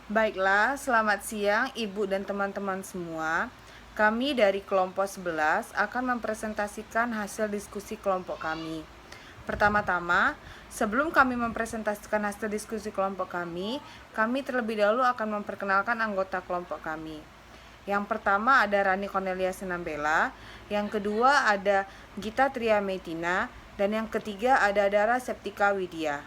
Baiklah, selamat siang Ibu dan teman-teman semua. Kami dari kelompok 11 akan mempresentasikan hasil diskusi kelompok kami. Pertama-tama, sebelum kami mempresentasikan hasil diskusi kelompok kami terlebih dahulu akan memperkenalkan anggota kelompok kami. Yang pertama ada Rani Cornelia Senambela, yang kedua ada Gita Triametina, dan yang ketiga ada Dara Septika Widya.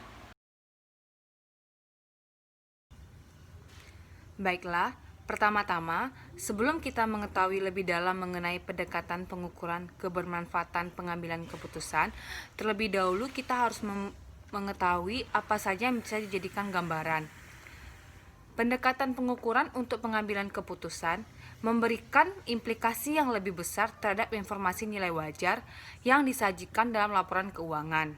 Baiklah, pertama-tama, sebelum kita mengetahui lebih dalam mengenai pendekatan pengukuran kebermanfaatan pengambilan keputusan, terlebih dahulu kita harus mengetahui apa saja yang bisa dijadikan gambaran. Pendekatan pengukuran untuk pengambilan keputusan memberikan implikasi yang lebih besar terhadap informasi nilai wajar yang disajikan dalam laporan keuangan.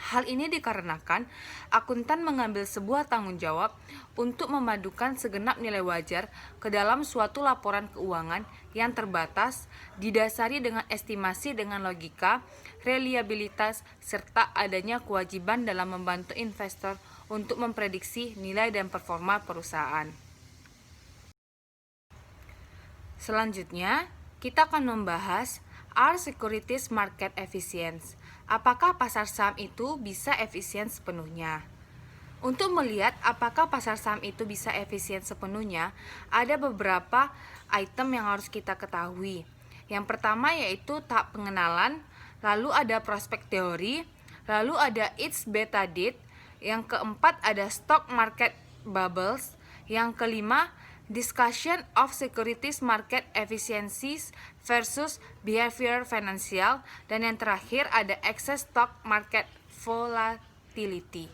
Hal ini dikarenakan akuntan mengambil sebuah tanggung jawab untuk memadukan segenap nilai wajar ke dalam suatu laporan keuangan yang terbatas, didasari dengan estimasi dengan logika, reliabilitas, serta adanya kewajiban dalam membantu investor untuk memprediksi nilai dan performa perusahaan. Selanjutnya, kita akan membahas Are securities market efficient? Apakah pasar saham itu bisa efisien sepenuhnya? Untuk melihat apakah pasar saham itu bisa efisien sepenuhnya, ada beberapa item yang harus kita ketahui. Yang pertama yaitu tahap pengenalan, lalu ada prospek teori, lalu ada its beta date, yang keempat ada stock market bubbles, yang kelima discussion of securities market efficiencies versus behavior financial, dan yang terakhir ada excess stock market volatility.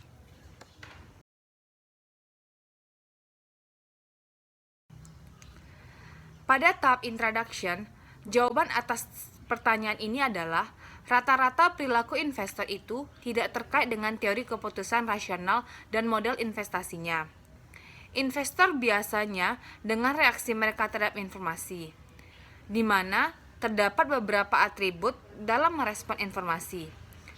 Pada tahap introduction, jawaban atas pertanyaan ini adalah rata-rata perilaku investor itu tidak terkait dengan teori keputusan rasional dan model investasinya. Investor biasanya dengan reaksi mereka terhadap informasi, di mana terdapat beberapa atribut dalam merespon informasi.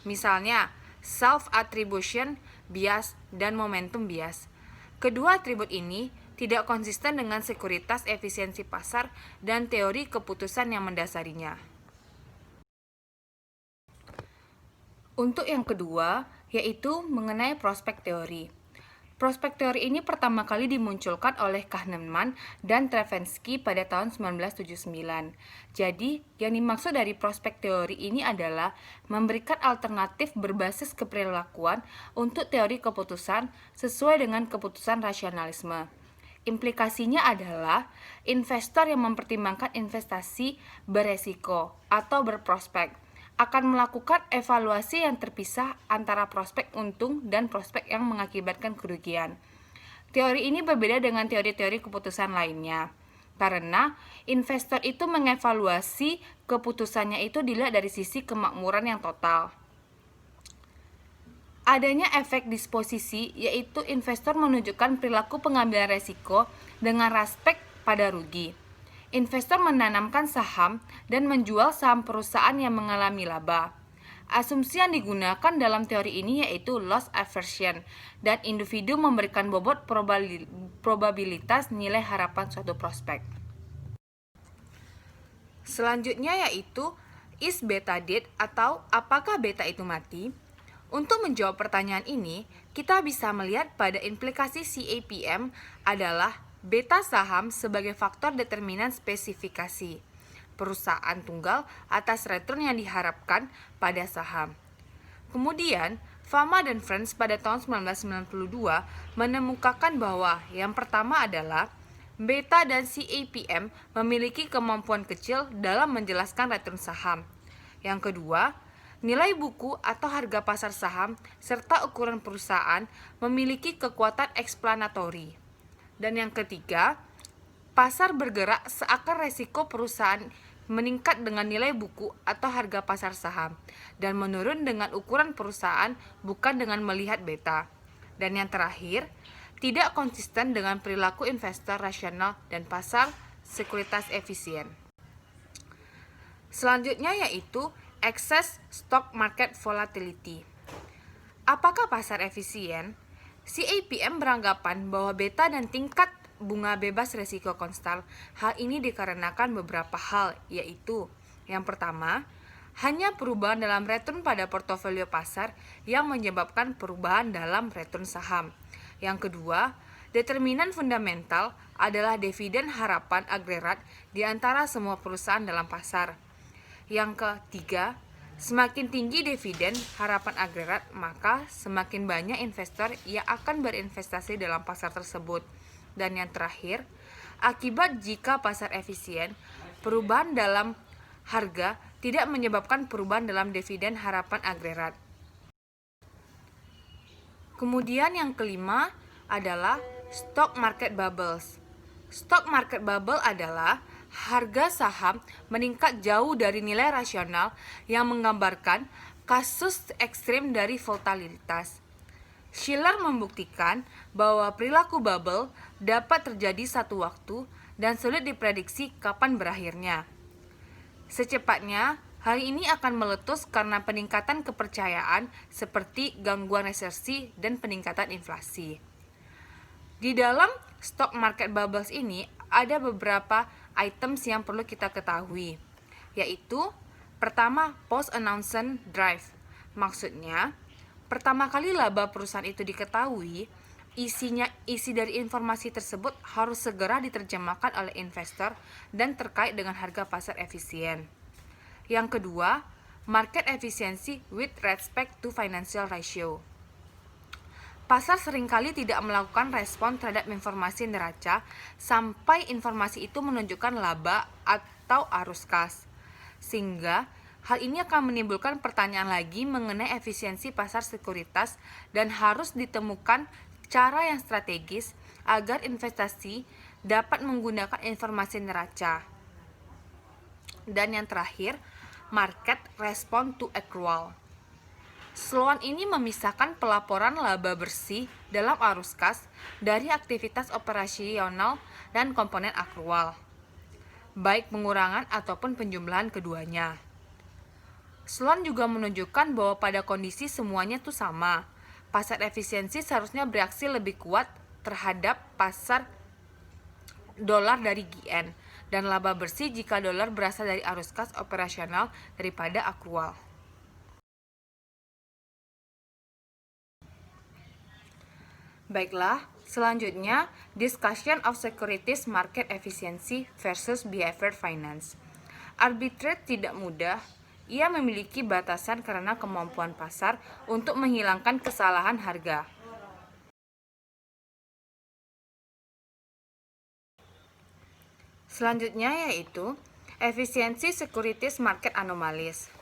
Misalnya, self-attribution bias dan momentum bias. Kedua atribut ini tidak konsisten dengan sekuritas efisiensi pasar dan teori keputusan yang mendasarinya. Untuk yang kedua, yaitu mengenai prospek teori. Prospek teori ini pertama kali dimunculkan oleh Kahneman dan Stravinsky pada tahun 1979. Jadi, yang dimaksud dari prospek teori ini adalah memberikan alternatif berbasis keperilakuan untuk teori keputusan sesuai dengan keputusan rasionalisme. Implikasinya adalah investor yang mempertimbangkan investasi beresiko atau berprospek akan melakukan evaluasi yang terpisah antara prospek untung dan prospek yang mengakibatkan kerugian. Teori ini berbeda dengan teori-teori keputusan lainnya, karena investor itu mengevaluasi keputusannya itu dilihat dari sisi kemakmuran yang total. Adanya efek disposisi, yaitu investor menunjukkan perilaku pengambilan resiko dengan respek pada rugi. Investor menanamkan saham dan menjual saham perusahaan yang mengalami laba. Asumsi yang digunakan dalam teori ini yaitu loss aversion, dan individu memberikan bobot probabilitas nilai harapan suatu prospek. Selanjutnya yaitu is beta dead, atau apakah beta itu mati? Untuk menjawab pertanyaan ini, kita bisa melihat pada implikasi CAPM adalah beta saham sebagai faktor determinan spesifikasi perusahaan tunggal atas return yang diharapkan pada saham. Kemudian, Fama dan Friends pada tahun 1992 menemukan bahwa yang pertama adalah beta dan CAPM memiliki kemampuan kecil dalam menjelaskan return saham. Yang kedua, nilai buku atau harga pasar saham serta ukuran perusahaan memiliki kekuatan eksplanatori. Dan yang ketiga, pasar bergerak seakan resiko perusahaan meningkat dengan nilai buku atau harga pasar saham, dan menurun dengan ukuran perusahaan bukan dengan melihat beta. Dan yang terakhir, tidak konsisten dengan perilaku investor rasional dan pasar sekuritas efisien. Selanjutnya yaitu excess stock market volatility. Apakah pasar efisien? CAPM beranggapan bahwa beta dan tingkat bunga bebas risiko konstan. Hal ini dikarenakan beberapa hal, yaitu yang pertama, hanya perubahan dalam return pada portofolio pasar yang menyebabkan perubahan dalam return saham. Yang kedua, determinan fundamental adalah dividen harapan agregat di antara semua perusahaan dalam pasar. Yang ketiga, semakin tinggi dividen harapan agregat, maka semakin banyak investor yang akan berinvestasi dalam pasar tersebut. Dan yang terakhir, akibat jika pasar efisien, perubahan dalam harga tidak menyebabkan perubahan dalam dividen harapan agregat. Kemudian yang kelima adalah stock market bubbles. Stock market bubble adalah harga saham meningkat jauh dari nilai rasional yang menggambarkan kasus ekstrim dari volatilitas. Shiller membuktikan bahwa perilaku bubble dapat terjadi satu waktu dan sulit diprediksi kapan berakhirnya. Secepatnya, hal ini akan meletus karena peningkatan kepercayaan seperti gangguan resesi dan peningkatan inflasi. Di dalam stock market bubbles ini ada beberapa items yang perlu kita ketahui, yaitu pertama, post-announcement drive. Maksudnya, pertama kali laba perusahaan itu diketahui, isi dari informasi tersebut harus segera diterjemahkan oleh investor dan terkait dengan harga pasar efisien. Yang kedua, market efficiency with respect to financial ratio. Pasar seringkali tidak melakukan respon terhadap informasi neraca sampai informasi itu menunjukkan laba atau arus kas. Sehingga hal ini akan menimbulkan pertanyaan lagi mengenai efisiensi pasar sekuritas dan harus ditemukan cara yang strategis agar investasi dapat menggunakan informasi neraca. Dan yang terakhir, market respond to accrual. Sloan ini memisahkan pelaporan laba bersih dalam arus kas dari aktivitas operasional dan komponen akrual, baik pengurangan ataupun penjumlahan keduanya. Sloan juga menunjukkan bahwa pada kondisi semuanya itu sama, pasar efisiensi seharusnya bereaksi lebih kuat terhadap pasar dolar dari GN dan laba bersih jika dolar berasal dari arus kas operasional daripada akrual. Baiklah, selanjutnya discussion of securities market efficiency versus behavior finance. Arbitrage tidak mudah, ia memiliki batasan karena kemampuan pasar untuk menghilangkan kesalahan harga. Selanjutnya yaitu efisiensi securities market anomalies.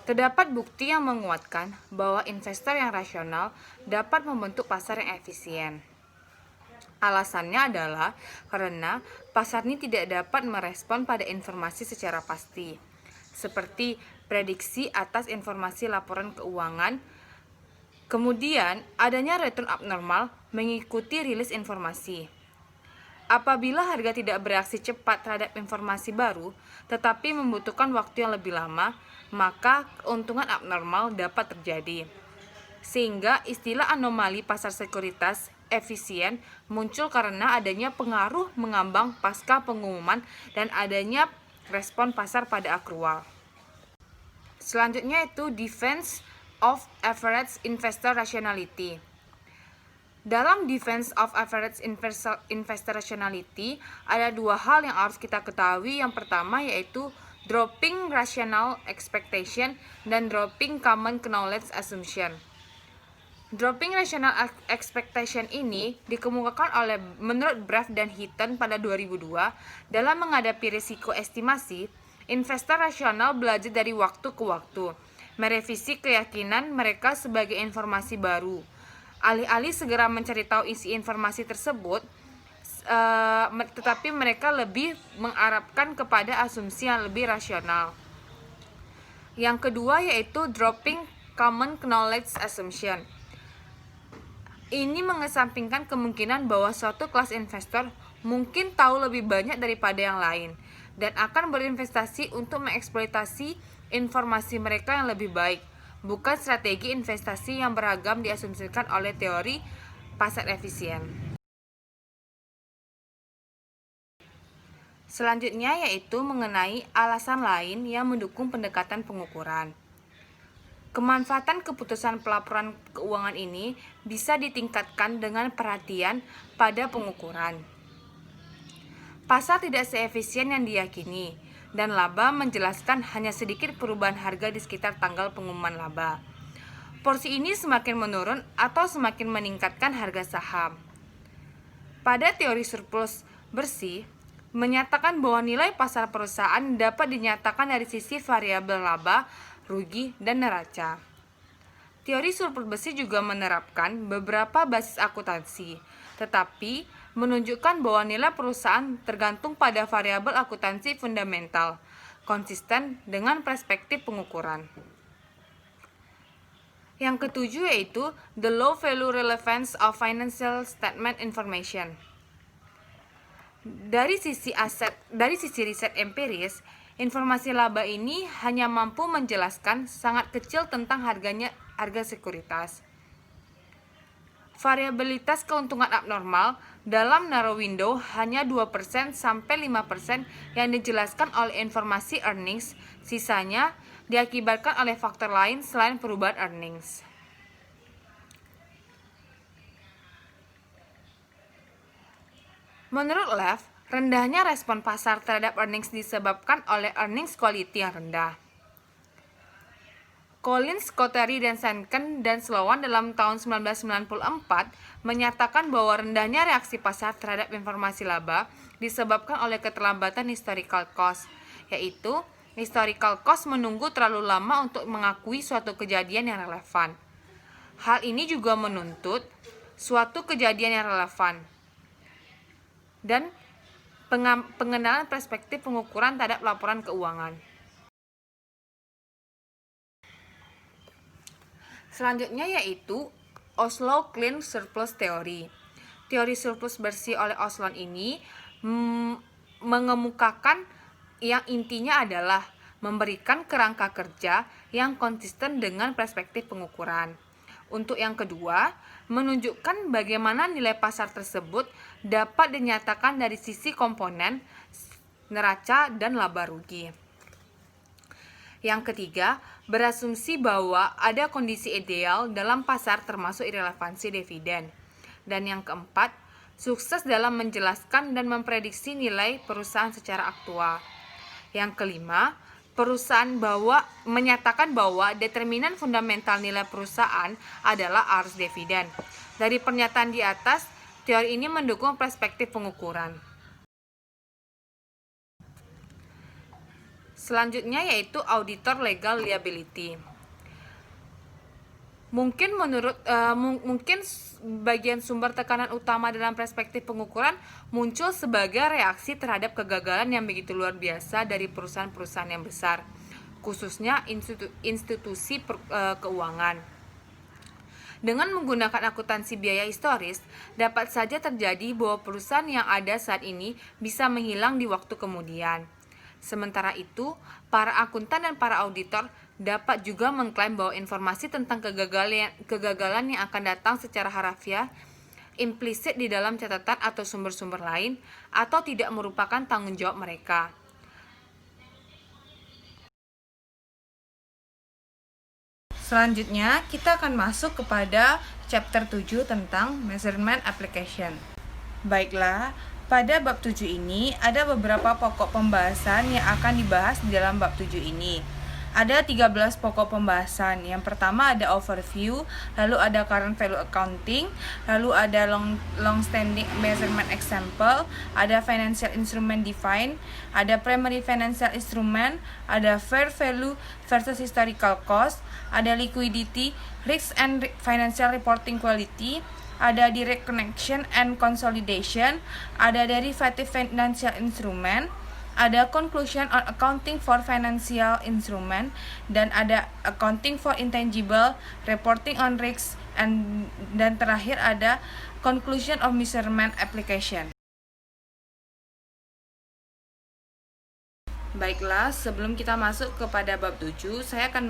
Terdapat bukti yang menguatkan bahwa investor yang rasional dapat membentuk pasar yang efisien. Alasannya adalah karena pasar ini tidak dapat merespon pada informasi secara pasti, seperti prediksi atas informasi laporan keuangan. Kemudian, adanya return abnormal mengikuti rilis informasi. Apabila harga tidak bereaksi cepat terhadap informasi baru, tetapi membutuhkan waktu yang lebih lama, maka keuntungan abnormal dapat terjadi. Sehingga istilah anomali pasar sekuritas efisien muncul karena adanya pengaruh mengambang pasca pengumuman dan adanya respon pasar pada akrual. Selanjutnya itu defense of average investor rationality. Dalam defense of average investor rationality, ada dua hal yang harus kita ketahui. Yang pertama yaitu dropping rational expectation dan dropping common knowledge assumption. Dropping rational expectation ini dikemukakan oleh menurut Braff dan Heaton pada 2002. Dalam menghadapi risiko estimasi, investor rasional belajar dari waktu ke waktu, merevisi keyakinan mereka sebagai informasi baru. Alih-alih segera mencari tahu isi informasi tersebut, tetapi mereka lebih mengharapkan kepada asumsi yang lebih rasional. Yang kedua yaitu dropping common knowledge assumption. Ini mengesampingkan kemungkinan bahwa suatu kelas investor mungkin tahu lebih banyak daripada yang lain dan akan berinvestasi untuk mengeksploitasi informasi mereka yang lebih baik, bukan strategi investasi yang beragam diasumsikan oleh teori pasar efisien. Selanjutnya yaitu mengenai alasan lain yang mendukung pendekatan pengukuran. Kemanfaatan keputusan pelaporan keuangan ini bisa ditingkatkan dengan perhatian pada pengukuran. Pasar tidak seefisien yang diyakini, dan laba menjelaskan hanya sedikit perubahan harga di sekitar tanggal pengumuman laba. Porsi ini semakin menurun atau semakin meningkatkan harga saham. Pada teori surplus bersih, menyatakan bahwa nilai pasar perusahaan dapat dinyatakan dari sisi variabel laba, rugi, dan neraca. Teori surplus bersih juga menerapkan beberapa basis akuntansi, tetapi menunjukkan bahwa nilai perusahaan tergantung pada variabel akuntansi fundamental, konsisten dengan perspektif pengukuran. Yang ketujuh yaitu the low value relevance of financial statement information. Dari sisi riset empiris, informasi laba ini hanya mampu menjelaskan sangat kecil tentang harga sekuritas. Variabilitas keuntungan abnormal dalam narrow window hanya 2% sampai 5% yang dijelaskan oleh informasi earnings, sisanya diakibatkan oleh faktor lain selain perubahan earnings. Menurut Lev, rendahnya respon pasar terhadap earnings disebabkan oleh earnings quality yang rendah. Collins, Coterie, dan Senken dan Sloan dalam tahun 1994 menyatakan bahwa rendahnya reaksi pasar terhadap informasi laba disebabkan oleh keterlambatan historical cost, yaitu historical cost menunggu terlalu lama untuk mengakui suatu kejadian yang relevan. Hal ini juga menuntut suatu kejadian yang relevan dan pengenalan perspektif pengukuran terhadap laporan keuangan. Selanjutnya yaitu Oslo Clean Surplus Theory. Teori surplus bersih oleh Oslo ini mengemukakan yang intinya adalah memberikan kerangka kerja yang konsisten dengan perspektif pengukuran. Untuk yang kedua, menunjukkan bagaimana nilai pasar tersebut dapat dinyatakan dari sisi komponen, neraca, dan laba rugi. Yang ketiga, berasumsi bahwa ada kondisi ideal dalam pasar termasuk irelevansi dividen. Dan yang keempat, sukses dalam menjelaskan dan memprediksi nilai perusahaan secara aktual. Yang kelima, menyatakan bahwa determinan fundamental nilai perusahaan adalah arus dividen. Dari pernyataan di atas, teori ini mendukung perspektif pengukuran. Selanjutnya yaitu auditor legal liability. Mungkin bagian sumber tekanan utama dalam perspektif pengukuran muncul sebagai reaksi terhadap kegagalan yang begitu luar biasa dari perusahaan-perusahaan yang besar, khususnya institusi keuangan. Dengan menggunakan akuntansi biaya historis, dapat saja terjadi bahwa perusahaan yang ada saat ini bisa menghilang di waktu kemudian. Sementara itu, para akuntan dan para auditor dapat juga mengklaim bahwa informasi tentang kegagalan yang akan datang secara harafiah, implisit di dalam catatan atau sumber-sumber lain, atau tidak merupakan tanggung jawab mereka. Selanjutnya, kita akan masuk kepada chapter 7 tentang measurement application. Baiklah, pada bab 7 ini ada beberapa pokok pembahasan yang akan dibahas di dalam bab 7 ini. Ada 13 pokok pembahasan. Yang pertama ada overview, lalu ada current value accounting, lalu ada long standing measurement example, ada financial instrument define, ada primary financial instrument, ada fair value versus historical cost, ada liquidity, risk and financial reporting quality, ada direct connection and consolidation, ada derivative financial instrument, ada conclusion on accounting for financial instrument, dan ada accounting for intangible, reporting on risks, dan terakhir ada conclusion of measurement application. Baiklah, sebelum kita masuk kepada bab 7, saya akan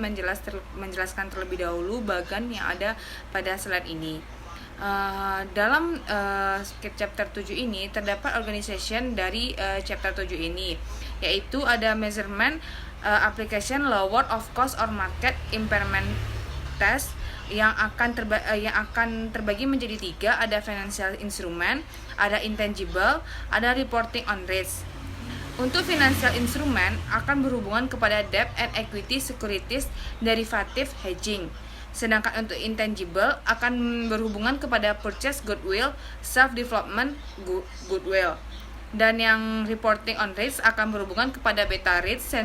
menjelaskan terlebih dahulu bagan yang ada pada slide ini. Dalam chapter 7 ini terdapat organization dari chapter 7 ini, yaitu ada measurement, application, lower of cost or market impairment test yang akan terbagi menjadi 3. Ada financial instrument, ada intangible, ada reporting on risk. Untuk financial instrument akan berhubungan kepada debt and equity securities derivative hedging. Sedangkan untuk intangible akan berhubungan kepada purchase goodwill, self-development goodwill. Dan yang reporting on risk akan berhubungan kepada beta risk,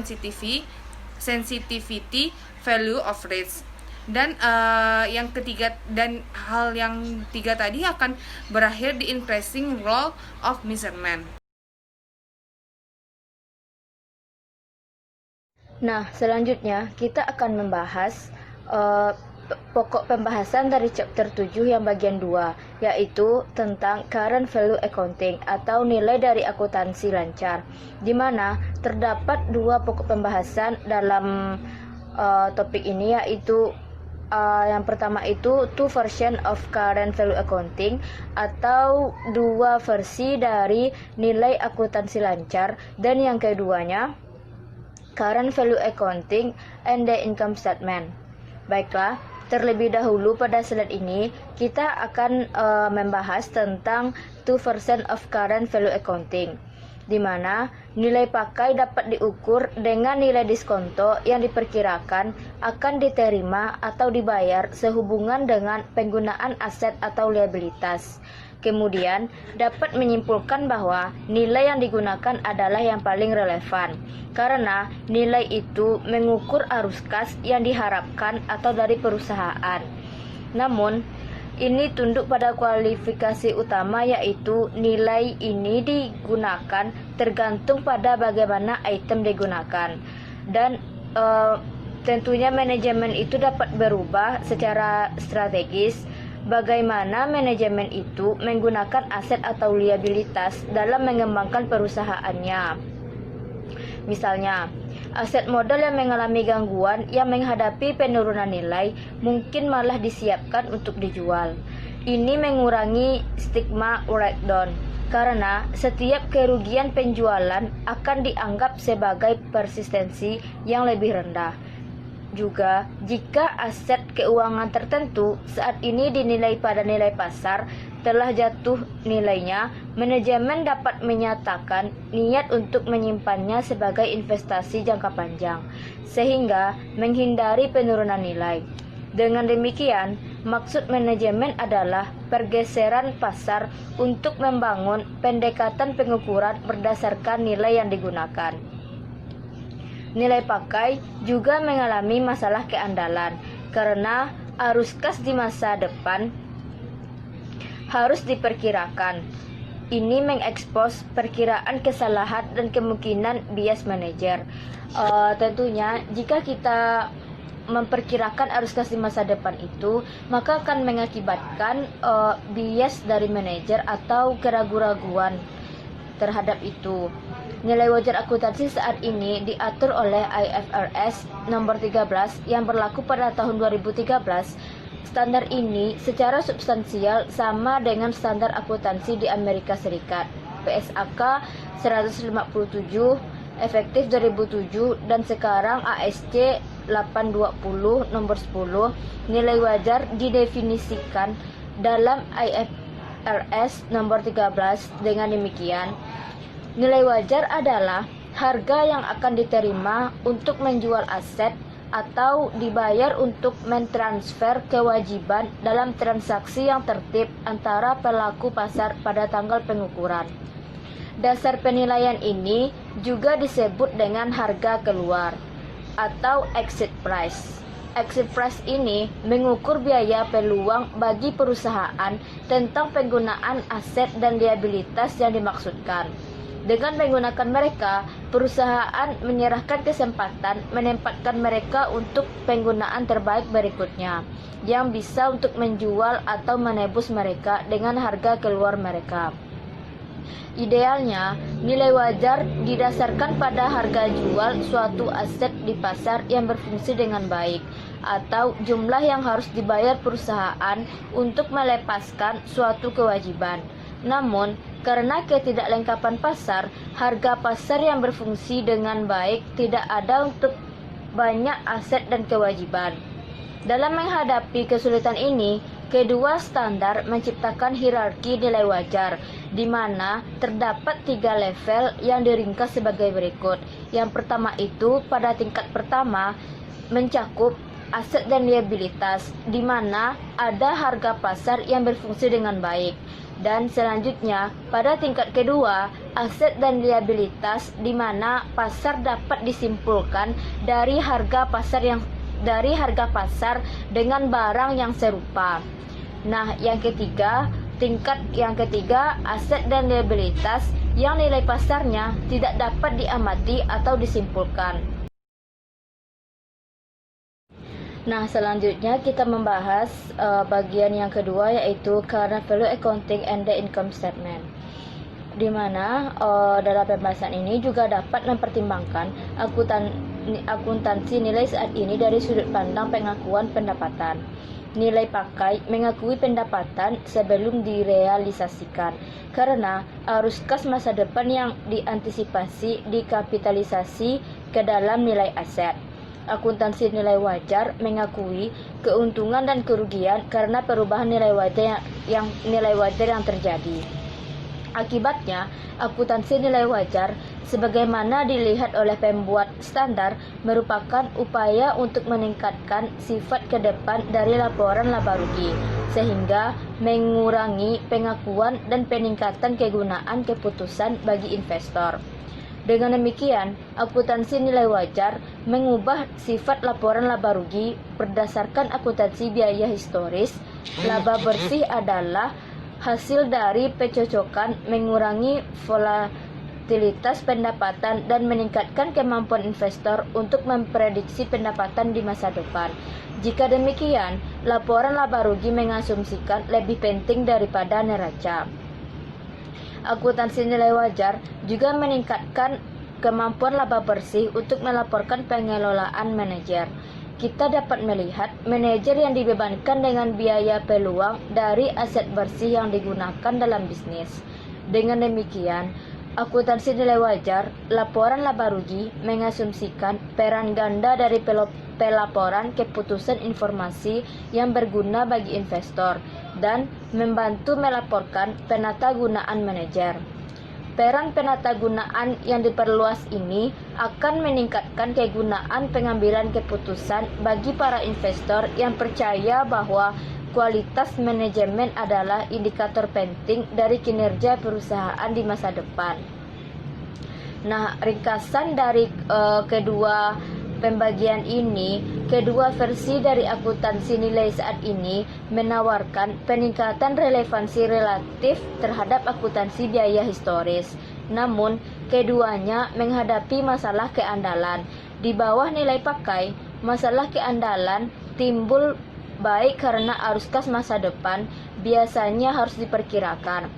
sensitivity, value of risk. Dan yang ketiga, dan hal yang tiga tadi akan berakhir di increasing role of measurement. Nah, selanjutnya kita akan membahas pokok pembahasan dari chapter 7 yang bagian 2, yaitu tentang current value accounting atau nilai dari akuntansi lancar, di mana terdapat 2 pokok pembahasan dalam topik ini, yaitu yang pertama itu 2 version of current value accounting atau 2 versi dari nilai akuntansi lancar, dan yang keduanya current value accounting and the income statement. Baiklah, terlebih dahulu pada slide ini kita akan membahas tentang 2% of current value accounting, di mana nilai pakai dapat diukur dengan nilai diskonto yang diperkirakan akan diterima atau dibayar sehubungan dengan penggunaan aset atau liabilitas. Kemudian dapat menyimpulkan bahwa nilai yang digunakan adalah yang paling relevan, karena nilai itu mengukur arus kas yang diharapkan atau dari perusahaan. Namun, ini tunduk pada kualifikasi utama, yaitu nilai ini digunakan tergantung pada bagaimana item digunakan. Dan tentunya manajemen itu dapat berubah secara strategis. Bagaimana manajemen itu menggunakan aset atau liabilitas dalam mengembangkan perusahaannya. Misalnya, aset modal yang mengalami gangguan yang menghadapi penurunan nilai mungkin malah disiapkan untuk dijual. Ini mengurangi stigma write-down, karena setiap kerugian penjualan akan dianggap sebagai persistensi yang lebih rendah. Juga, jika aset keuangan tertentu saat ini dinilai pada nilai pasar telah jatuh nilainya, manajemen dapat menyatakan niat untuk menyimpannya sebagai investasi jangka panjang, sehingga menghindari penurunan nilai. Dengan demikian, maksud manajemen adalah pergeseran pasar untuk membangun pendekatan pengukuran berdasarkan nilai yang digunakan. Nilai pakai juga mengalami masalah keandalan, karena arus kas di masa depan harus diperkirakan. Ini mengekspos perkiraan kesalahan dan kemungkinan bias manajer. Tentunya jika kita memperkirakan arus kas di masa depan itu, maka akan mengakibatkan bias dari manajer atau keraguan-raguan terhadap itu. Nilai wajar akuntansi saat ini diatur oleh IFRS nomor 13 yang berlaku pada tahun 2013. Standar ini secara substansial sama dengan standar akuntansi di Amerika Serikat, PSAK 157, efektif 2007, dan sekarang ASC 820 nomor 10. Nilai wajar didefinisikan dalam IFRS nomor 13 dengan demikian: nilai wajar adalah harga yang akan diterima untuk menjual aset atau dibayar untuk mentransfer kewajiban dalam transaksi yang tertib antara pelaku pasar pada tanggal pengukuran. Dasar penilaian ini juga disebut dengan harga keluar atau exit price. Exit price ini mengukur biaya peluang bagi perusahaan tentang penggunaan aset dan liabilitas yang dimaksudkan. Dengan menggunakan mereka, perusahaan menyerahkan kesempatan menempatkan mereka untuk penggunaan terbaik berikutnya, yang bisa untuk menjual atau menebus mereka dengan harga keluar mereka. Idealnya, nilai wajar didasarkan pada harga jual suatu aset di pasar yang berfungsi dengan baik, atau jumlah yang harus dibayar perusahaan untuk melepaskan suatu kewajiban. Namun, karena ketidaklengkapan pasar, harga pasar yang berfungsi dengan baik tidak ada untuk banyak aset dan kewajiban. Dalam menghadapi kesulitan ini, kedua standar menciptakan hierarki nilai wajar, di mana terdapat 3 level yang diringkas sebagai berikut. Yang pertama itu, pada tingkat pertama, mencakup aset dan liabilitas, di mana ada harga pasar yang berfungsi dengan baik. Dan selanjutnya, pada tingkat kedua, aset dan liabilitas, di mana pasar dapat disimpulkan dari harga pasar dengan barang yang serupa. Nah, tingkat yang ketiga, aset dan liabilitas yang nilai pasarnya tidak dapat diamati atau disimpulkan. Nah, selanjutnya kita membahas bagian yang kedua, yaitu current value accounting and the income statement, di mana dalam pembahasan ini juga dapat mempertimbangkan akuntansi nilai saat ini dari sudut pandang pengakuan pendapatan. Nilai pakai mengakui pendapatan sebelum direalisasikan, karena arus kas masa depan yang diantisipasi dikapitalisasi ke dalam nilai aset. Akuntansi nilai wajar mengakui keuntungan dan kerugian karena perubahan nilai wajar yang terjadi. Akibatnya, akuntansi nilai wajar sebagaimana dilihat oleh pembuat standar merupakan upaya untuk meningkatkan sifat ke depan dari laporan laba rugi, sehingga mengurangi pengakuan dan peningkatan kegunaan keputusan bagi investor. Dengan demikian, akuntansi nilai wajar mengubah sifat laporan laba rugi berdasarkan akuntansi biaya historis. Laba bersih adalah hasil dari pencocokan mengurangi volatilitas pendapatan dan meningkatkan kemampuan investor untuk memprediksi pendapatan di masa depan. Jika demikian, laporan laba rugi mengasumsikan lebih penting daripada neraca. Akuntansi nilai wajar juga meningkatkan kemampuan laba bersih untuk melaporkan pengelolaan manajer. Kita dapat melihat manajer yang dibebankan dengan biaya peluang dari aset bersih yang digunakan dalam bisnis. Dengan demikian, akuntansi nilai wajar, laporan laba rugi mengasumsikan peran ganda dari pelaporan keputusan informasi yang berguna bagi investor dan membantu melaporkan penata gunaan manajer. Peran penata gunaan yang diperluas ini akan meningkatkan kegunaan pengambilan keputusan bagi para investor yang percaya bahwa kualitas manajemen adalah indikator penting dari kinerja perusahaan di masa depan. Nah, ringkasan dari kedua pembagian ini, kedua versi dari akuntansi nilai saat ini menawarkan peningkatan relevansi relatif terhadap akuntansi biaya historis. Namun, keduanya menghadapi masalah keandalan. Di bawah nilai pakai, masalah keandalan timbul baik karena arus kas masa depan biasanya harus diperkirakan,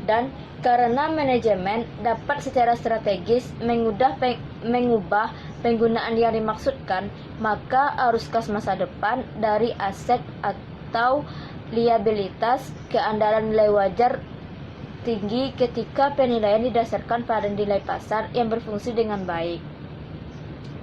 dan karena manajemen dapat secara strategis mengubah penggunaan yang dimaksudkan, maka arus kas masa depan dari aset atau liabilitas keandalan nilai wajar tinggi ketika penilaian didasarkan pada nilai pasar yang berfungsi dengan baik.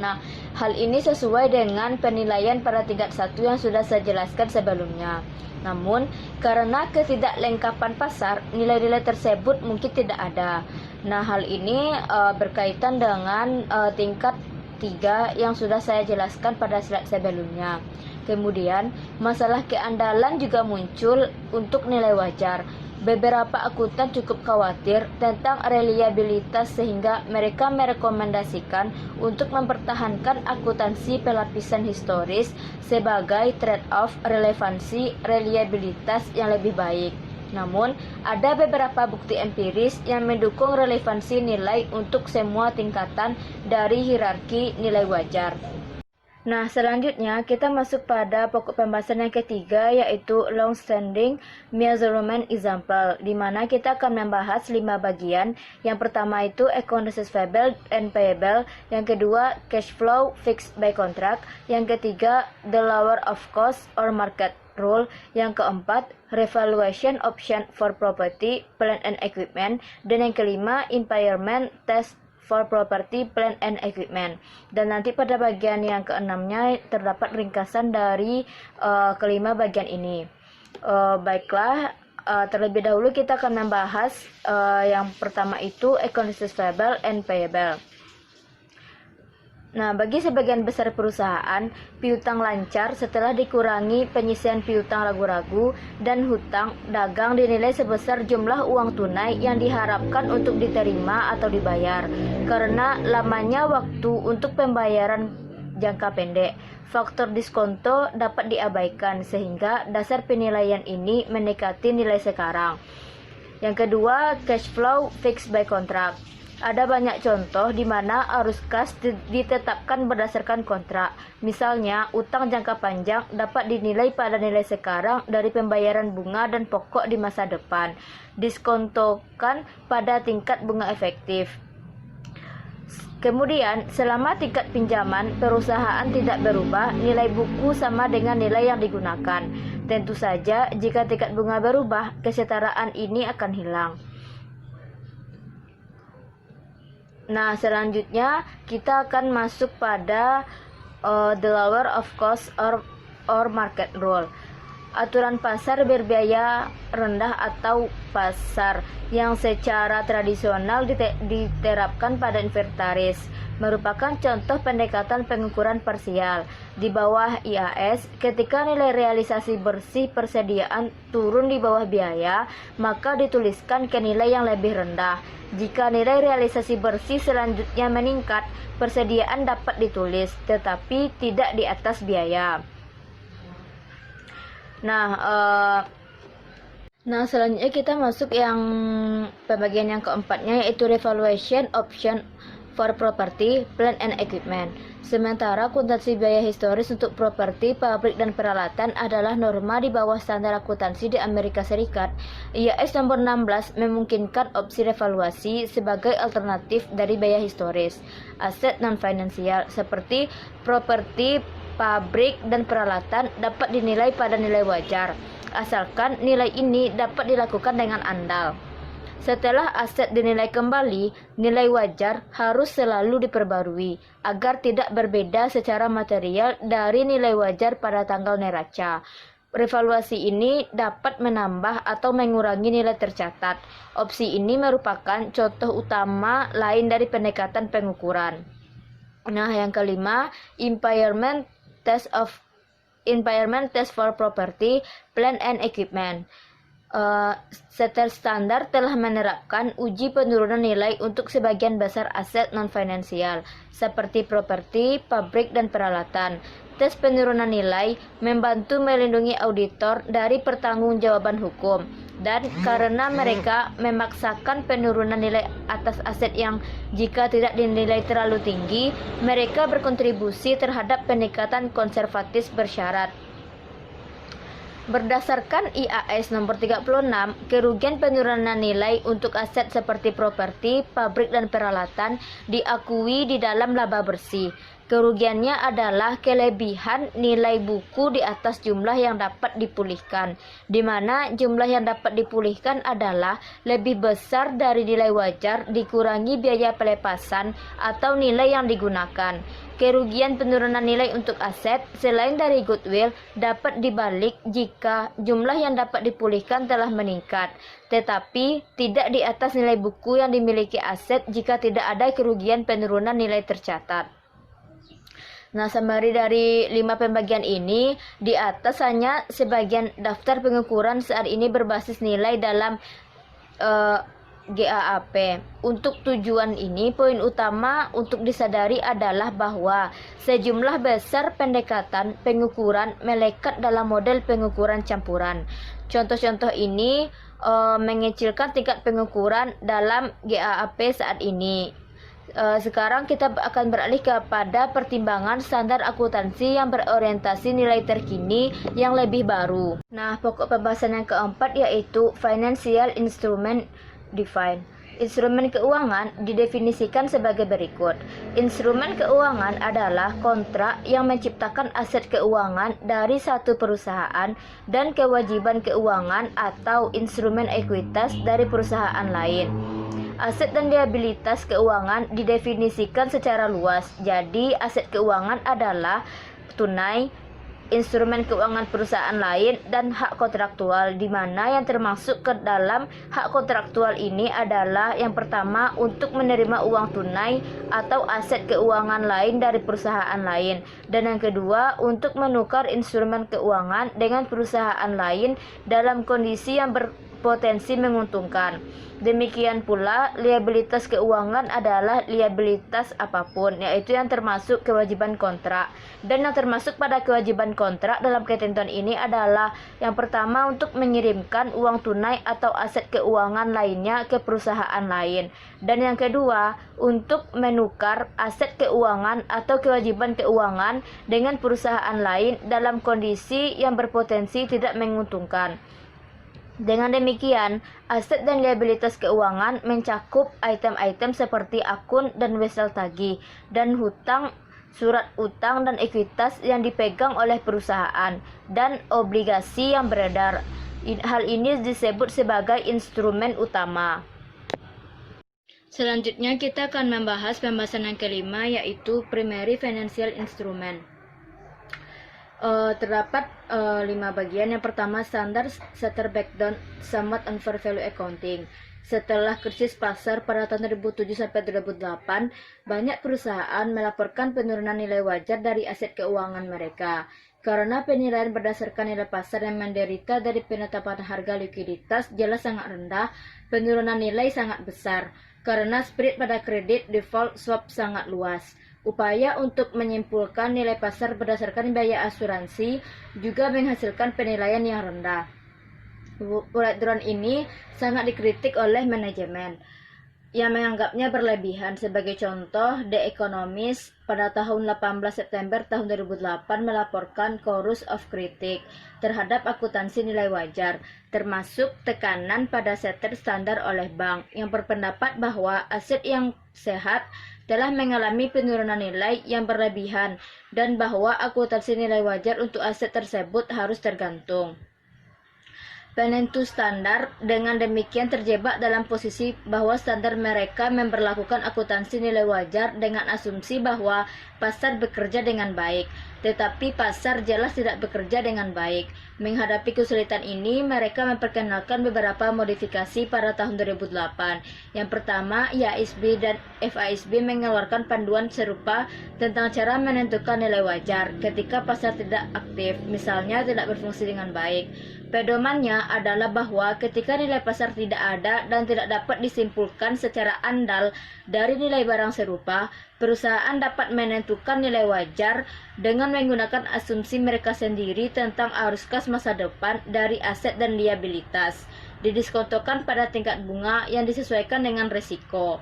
Nah, hal ini sesuai dengan penilaian pada tingkat 1 yang sudah saya jelaskan sebelumnya. Namun, karena ketidaklengkapan pasar, nilai-nilai tersebut mungkin tidak ada. Nah, hal ini berkaitan dengan tingkat 3 yang sudah saya jelaskan pada slide sebelumnya. Kemudian, masalah keandalan juga muncul untuk nilai wajar. Beberapa akuntan cukup khawatir tentang reliabilitas sehingga mereka merekomendasikan untuk mempertahankan akuntansi pelapisan historis sebagai trade-off relevansi reliabilitas yang lebih baik. Namun, ada beberapa bukti empiris yang mendukung relevansi nilai untuk semua tingkatan dari hierarki nilai wajar. Nah, selanjutnya kita masuk pada pokok pembahasan yang ketiga, yaitu long standing measurement example, di mana kita akan membahas 5 bagian. Yang pertama itu account receivable and payable, yang kedua cash flow fixed by contract, yang ketiga the lower of cost or market rule, yang keempat revaluation option for property, plant and equipment, dan yang kelima impairment test for property, plant and equipment. Dan nanti pada bagian yang keenamnya terdapat ringkasan dari kelima bagian ini. Baiklah, terlebih dahulu kita akan membahas yang pertama itu account receivable and payable. Nah, bagi sebagian besar perusahaan, piutang lancar setelah dikurangi penyisian piutang ragu-ragu dan hutang dagang dinilai sebesar jumlah uang tunai yang diharapkan untuk diterima atau dibayar. Karena lamanya waktu untuk pembayaran jangka pendek, faktor diskonto dapat diabaikan sehingga dasar penilaian ini mendekati nilai sekarang. Yang kedua, cash flow fixed by contract. Ada banyak contoh di mana arus kas ditetapkan berdasarkan kontrak. Misalnya, utang jangka panjang dapat dinilai pada nilai sekarang dari pembayaran bunga dan pokok di masa depan, diskontokan pada tingkat bunga efektif. Kemudian, selama tingkat pinjaman perusahaan tidak berubah, nilai buku sama dengan nilai yang digunakan. Tentu saja, jika tingkat bunga berubah, kesetaraan ini akan hilang. Nah, selanjutnya kita akan masuk pada the lower of cost or market rule. Aturan pasar berbiaya rendah atau pasar yang secara tradisional diterapkan pada inventaris merupakan contoh pendekatan pengukuran parsial. Di bawah IAS, ketika nilai realisasi bersih persediaan turun di bawah biaya, maka dituliskan ke nilai yang lebih rendah. Jika nilai realisasi bersih selanjutnya meningkat, persediaan dapat ditulis, tetapi tidak di atas biaya. Nah, selanjutnya kita masuk yang pembagian yang keempatnya, yaitu revaluation option for property, plant and equipment. Sementara akuntansi biaya historis untuk properti, pabrik, dan peralatan adalah norma di bawah standar akuntansi di Amerika Serikat, IAS nomor 16 memungkinkan opsi revaluasi sebagai alternatif dari biaya historis. Aset non-finansial seperti properti, pabrik, dan peralatan dapat dinilai pada nilai wajar, asalkan nilai ini dapat dilakukan dengan andal. Setelah aset dinilai kembali, nilai wajar harus selalu diperbarui agar tidak berbeda secara material dari nilai wajar pada tanggal neraca. Revaluasi ini dapat menambah atau mengurangi nilai tercatat. Opsi ini merupakan contoh utama lain dari pendekatan pengukuran. Nah, yang kelima, impairment test for property, plant and equipment. Setel standar telah menerapkan uji penurunan nilai untuk sebagian besar aset non-finansial seperti properti, pabrik, dan peralatan. Tes penurunan nilai membantu melindungi auditor dari pertanggungjawaban hukum, dan karena mereka memaksakan penurunan nilai atas aset yang jika tidak dinilai terlalu tinggi, mereka berkontribusi terhadap pendekatan konservatif bersyarat. Berdasarkan IAS nomor 36, kerugian penurunan nilai untuk aset seperti properti, pabrik, dan peralatan diakui di dalam laba bersih. Kerugiannya adalah kelebihan nilai buku di atas jumlah yang dapat dipulihkan, di mana jumlah yang dapat dipulihkan adalah lebih besar dari nilai wajar dikurangi biaya pelepasan atau nilai yang digunakan. Kerugian penurunan nilai untuk aset selain dari goodwill dapat dibalik jika jumlah yang dapat dipulihkan telah meningkat, tetapi tidak di atas nilai buku yang dimiliki aset jika tidak ada kerugian penurunan nilai tercatat. Nah, summary dari 5 pembagian ini, di atas hanya sebagian daftar pengukuran saat ini berbasis nilai dalam GAAP. Untuk tujuan ini, poin utama untuk disadari adalah bahwa sejumlah besar pendekatan pengukuran melekat dalam model pengukuran campuran. Contoh-contoh ini mengecilkan tingkat pengukuran dalam GAAP saat ini. Sekarang kita akan beralih kepada pertimbangan standar akuntansi yang berorientasi nilai terkini yang lebih baru. Nah, pokok pembahasan yang keempat yaitu Financial Instrument Define. Instrumen keuangan didefinisikan sebagai berikut. Instrumen keuangan adalah kontrak yang menciptakan aset keuangan dari satu perusahaan dan kewajiban keuangan atau instrumen ekuitas dari perusahaan lain. Aset dan liabilitas keuangan didefinisikan secara luas. Jadi, aset keuangan adalah tunai, instrumen keuangan perusahaan lain, dan hak kontraktual, di mana yang termasuk ke dalam hak kontraktual ini adalah yang pertama untuk menerima uang tunai atau aset keuangan lain dari perusahaan lain, dan yang kedua untuk menukar instrumen keuangan dengan perusahaan lain dalam kondisi yang berpotensi menguntungkan. Demikian pula, liabilitas keuangan adalah liabilitas apapun, yaitu yang termasuk kewajiban kontrak. Dan yang termasuk pada kewajiban kontrak dalam ketentuan ini adalah yang pertama untuk mengirimkan uang tunai atau aset keuangan lainnya ke perusahaan lain. Dan yang kedua, untuk menukar aset keuangan atau kewajiban keuangan dengan perusahaan lain dalam kondisi yang berpotensi tidak menguntungkan. Dengan demikian, aset dan liabilitas keuangan mencakup item-item seperti akun dan wesel tagih, dan hutang, surat utang dan ekuitas yang dipegang oleh perusahaan, dan obligasi yang beredar. Hal ini disebut sebagai instrumen utama. Selanjutnya kita akan membahas pembahasan yang kelima, yaitu Primary Financial Instrument. Terdapat 5 bagian. Yang pertama, standar setter breakdown somewhat unfair value accounting. Setelah krisis pasar pada tahun 2007 sampai 2008, banyak perusahaan melaporkan penurunan nilai wajar dari aset keuangan mereka. Karena penilaian berdasarkan nilai pasar yang menderita dari penetapan harga likuiditas jelas sangat rendah, penurunan nilai sangat besar. Karena spread pada kredit default swap sangat luas. Upaya untuk menyimpulkan nilai pasar berdasarkan biaya asuransi juga menghasilkan penilaian yang rendah. Breakdown ini sangat dikritik oleh manajemen yang menganggapnya berlebihan. Sebagai contoh, The Economist pada tahun 18 September tahun 2008 melaporkan chorus of critic terhadap akuntansi nilai wajar, termasuk tekanan pada setter standar oleh bank yang berpendapat bahwa aset yang sehat telah mengalami penurunan nilai yang berlebihan dan bahwa akuntansi nilai wajar untuk aset tersebut harus tergantung. Penentu standar dengan demikian terjebak dalam posisi bahwa standar mereka memberlakukan akuntansi nilai wajar dengan asumsi bahwa pasar bekerja dengan baik, tetapi pasar jelas tidak bekerja dengan baik. Menghadapi kesulitan ini, mereka memperkenalkan beberapa modifikasi pada tahun 2008. Yang pertama, IASB dan FASB mengeluarkan panduan serupa tentang cara menentukan nilai wajar ketika pasar tidak aktif, misalnya tidak berfungsi dengan baik. Pedomannya adalah bahwa ketika nilai pasar tidak ada dan tidak dapat disimpulkan secara andal dari nilai barang serupa, perusahaan dapat menentukan nilai wajar dengan menggunakan asumsi mereka sendiri tentang arus kas masa depan dari aset dan liabilitas, didiskontokan pada tingkat bunga yang disesuaikan dengan risiko.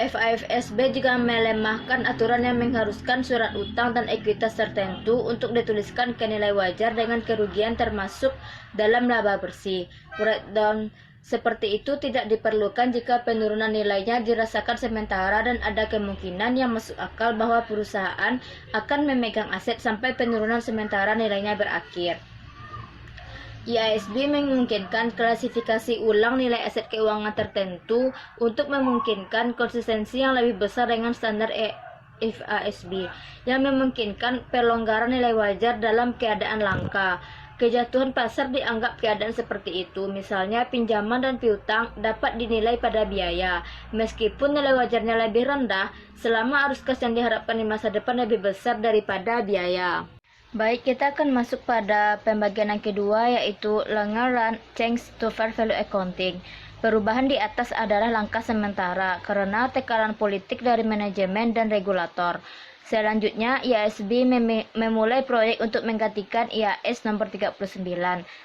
FASB juga melemahkan aturan yang mengharuskan surat utang dan ekuitas tertentu untuk dituliskan ke nilai wajar dengan kerugian termasuk dalam laba bersih. Breakdown seperti itu tidak diperlukan jika penurunan nilainya dirasakan sementara dan ada kemungkinan yang masuk akal bahwa perusahaan akan memegang aset sampai penurunan sementara nilainya berakhir. IASB memungkinkan klasifikasi ulang nilai aset keuangan tertentu untuk memungkinkan konsistensi yang lebih besar dengan standar FASB yang memungkinkan pelonggaran nilai wajar dalam keadaan langka. Kejatuhan pasar dianggap keadaan seperti itu, misalnya pinjaman dan piutang dapat dinilai pada biaya, meskipun nilai wajarnya lebih rendah selama arus kas yang diharapkan di masa depan lebih besar daripada biaya. Baik, kita akan masuk pada pembagian yang kedua, yaitu longer run change to fair value accounting. Perubahan di atas adalah langkah sementara karena tekanan politik dari manajemen dan regulator. Selanjutnya, IASB memulai proyek untuk menggantikan IAS nomor 39,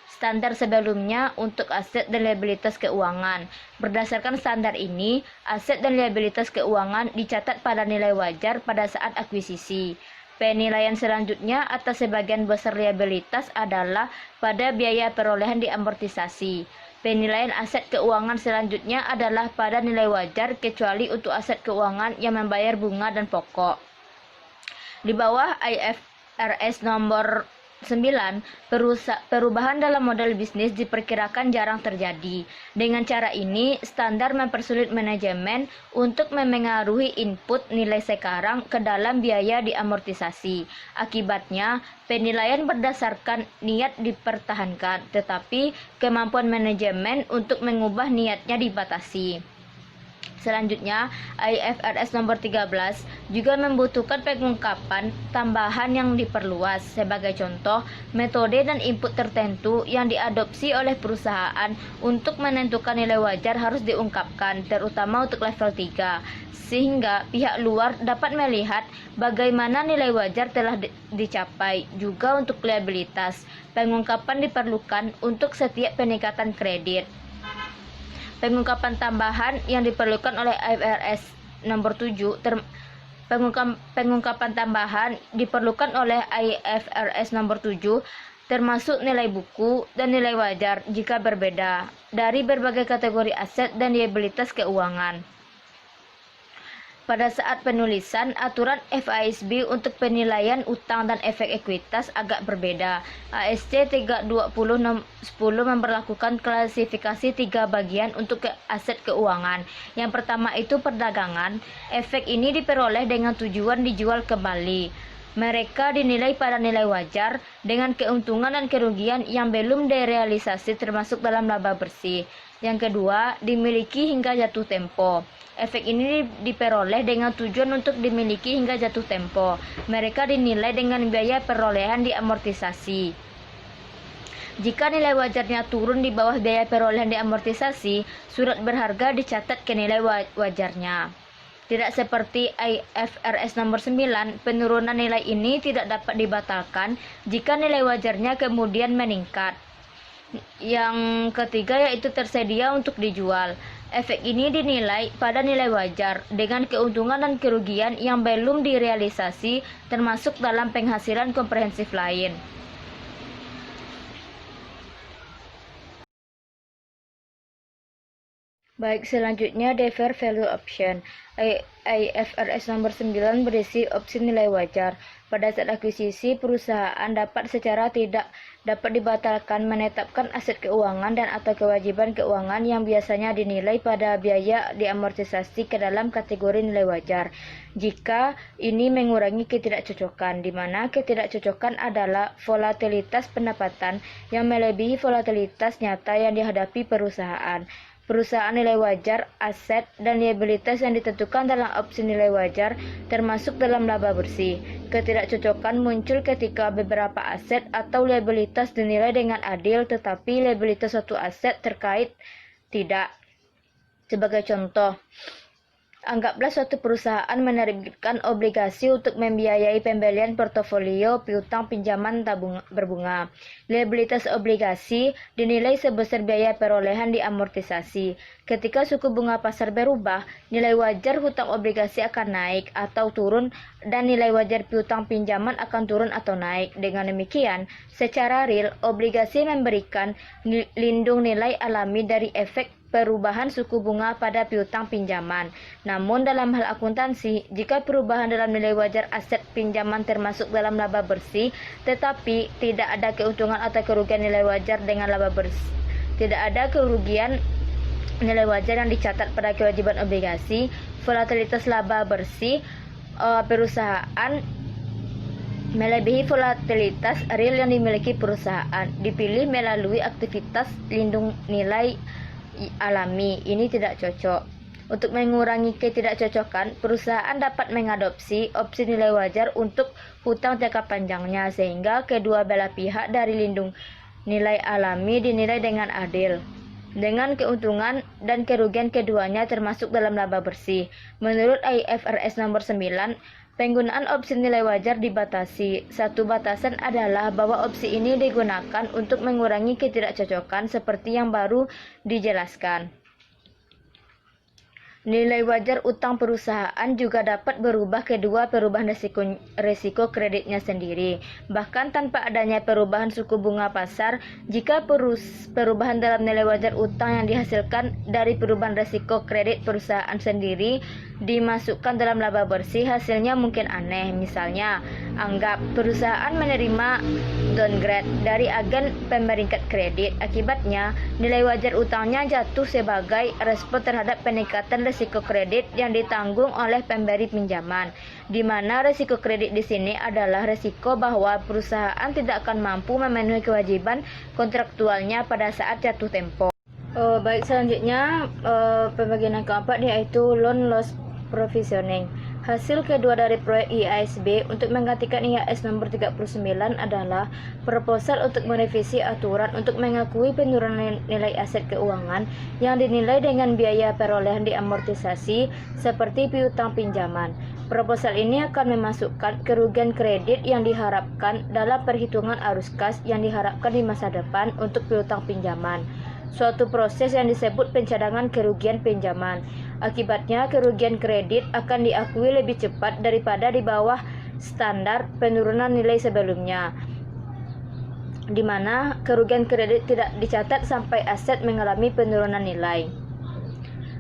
standar sebelumnya untuk aset dan liabilitas keuangan. Berdasarkan standar ini, aset dan liabilitas keuangan dicatat pada nilai wajar pada saat akuisisi. Penilaian selanjutnya atas sebagian besar liabilitas adalah pada biaya perolehan diamortisasi. Penilaian aset keuangan selanjutnya adalah pada nilai wajar kecuali untuk aset keuangan yang membayar bunga dan pokok. Di bawah IFRS nomor 9, perubahan dalam model bisnis diperkirakan jarang terjadi. Dengan cara ini, standar mempersulit manajemen untuk memengaruhi input nilai sekarang ke dalam biaya diamortisasi. Akibatnya, penilaian berdasarkan niat dipertahankan, tetapi kemampuan manajemen untuk mengubah niatnya dibatasi. Selanjutnya, IFRS nomor 13 juga membutuhkan pengungkapan tambahan yang diperluas. Sebagai contoh, metode dan input tertentu yang diadopsi oleh perusahaan untuk menentukan nilai wajar harus diungkapkan, terutama untuk level 3, sehingga pihak luar dapat melihat bagaimana nilai wajar telah dicapai. Juga untuk liabilitas, pengungkapan diperlukan untuk setiap peningkatan kredit. Pengungkapan tambahan yang diperlukan oleh IFRS nomor 7 pengungkapan tambahan diperlukan oleh IFRS nomor 7 termasuk nilai buku dan nilai wajar jika berbeda dari berbagai kategori aset dan liabilitas keuangan. Pada saat penulisan, aturan FASB untuk penilaian utang dan efek ekuitas agak berbeda. ASC 32010 memberlakukan klasifikasi 3 bagian untuk aset keuangan. Yang pertama itu perdagangan. Efek ini diperoleh dengan tujuan dijual kembali. Mereka dinilai pada nilai wajar dengan keuntungan dan kerugian yang belum direalisasi termasuk dalam laba bersih. Yang kedua, dimiliki hingga jatuh tempo. Efek ini diperoleh dengan tujuan untuk dimiliki hingga jatuh tempo. Mereka dinilai dengan biaya perolehan diamortisasi. Jika nilai wajarnya turun di bawah biaya perolehan diamortisasi, surat berharga dicatat ke nilai wajarnya. Tidak seperti IFRS nomor 9, penurunan nilai ini tidak dapat dibatalkan jika nilai wajarnya kemudian meningkat. Yang ketiga yaitu tersedia untuk dijual. Efek ini dinilai pada nilai wajar dengan keuntungan dan kerugian yang belum direalisasi termasuk dalam penghasilan komprehensif lain. Baik, selanjutnya Deferred Value Option. IFRS nomor 9 berisi opsi nilai wajar. Pada saat akuisisi, perusahaan dapat secara tidak dapat dibatalkan menetapkan aset keuangan dan atau kewajiban keuangan yang biasanya dinilai pada biaya diamortisasi ke dalam kategori nilai wajar. Jika ini mengurangi ketidakcocokan, di mana ketidakcocokan adalah volatilitas pendapatan yang melebihi volatilitas nyata yang dihadapi perusahaan. Perusahaan nilai wajar, aset, dan liabilitas yang ditentukan dalam opsi nilai wajar termasuk dalam laba bersih. Ketidakcocokan muncul ketika beberapa aset atau liabilitas dinilai dengan adil tetapi liabilitas suatu aset terkait tidak. Sebagai contoh, anggaplah suatu perusahaan menerbitkan obligasi untuk membiayai pembelian portofolio piutang pinjaman berbunga. Liabilitas obligasi dinilai sebesar biaya perolehan diamortisasi. Ketika suku bunga pasar berubah, nilai wajar hutang obligasi akan naik atau turun dan nilai wajar piutang pinjaman akan turun atau naik. Dengan demikian, secara real, obligasi memberikan lindung nilai alami dari efek perubahan suku bunga pada piutang pinjaman. Namun dalam hal akuntansi, jika perubahan dalam nilai wajar aset pinjaman termasuk dalam laba bersih, tetapi tidak ada keuntungan atau kerugian nilai wajar dengan laba bersih, tidak ada kerugian nilai wajar yang dicatat pada kewajiban obligasi, volatilitas laba bersih perusahaan melebihi volatilitas real yang dimiliki perusahaan. Dipilih melalui aktivitas lindung nilai alami. Ini tidak cocok. Untuk mengurangi ketidakcocokan, perusahaan dapat mengadopsi opsi nilai wajar untuk hutang jangka panjangnya sehingga kedua belah pihak dari lindung nilai alami dinilai dengan adil, dengan keuntungan dan kerugian keduanya termasuk dalam laba bersih. Menurut IFRS nomor 9, Penggunaan opsi nilai wajar dibatasi. Satu batasan adalah bahwa opsi ini digunakan untuk mengurangi ketidakcocokan seperti yang baru dijelaskan. Nilai wajar utang perusahaan juga dapat berubah kedua perubahan risiko kreditnya sendiri. Bahkan tanpa adanya perubahan suku bunga pasar, jika perubahan dalam nilai wajar utang yang dihasilkan dari perubahan risiko kredit perusahaan sendiri dimasukkan dalam laba bersih, hasilnya mungkin aneh. Misalnya, anggap perusahaan menerima downgrade dari agen pemeringkat kredit. Akibatnya, nilai wajar utangnya jatuh sebagai respon terhadap peningkatan risiko kredit yang ditanggung oleh pemberi pinjaman, di mana risiko kredit di sini adalah risiko bahwa perusahaan tidak akan mampu memenuhi kewajiban kontraktualnya pada saat jatuh tempo. Baik, selanjutnya pembagian yang keempat yaitu loan loss provisioning. Hasil kedua dari proyek IASB untuk menggantikan IAS nomor 39 adalah proposal untuk merevisi aturan untuk mengakui penurunan nilai aset keuangan yang dinilai dengan biaya perolehan diamortisasi seperti piutang pinjaman. Proposal ini akan memasukkan kerugian kredit yang diharapkan dalam perhitungan arus kas yang diharapkan di masa depan untuk piutang pinjaman, suatu proses yang disebut pencadangan kerugian pinjaman. Akibatnya, kerugian kredit akan diakui lebih cepat daripada di bawah standar penurunan nilai sebelumnya, di mana kerugian kredit tidak dicatat sampai aset mengalami penurunan nilai.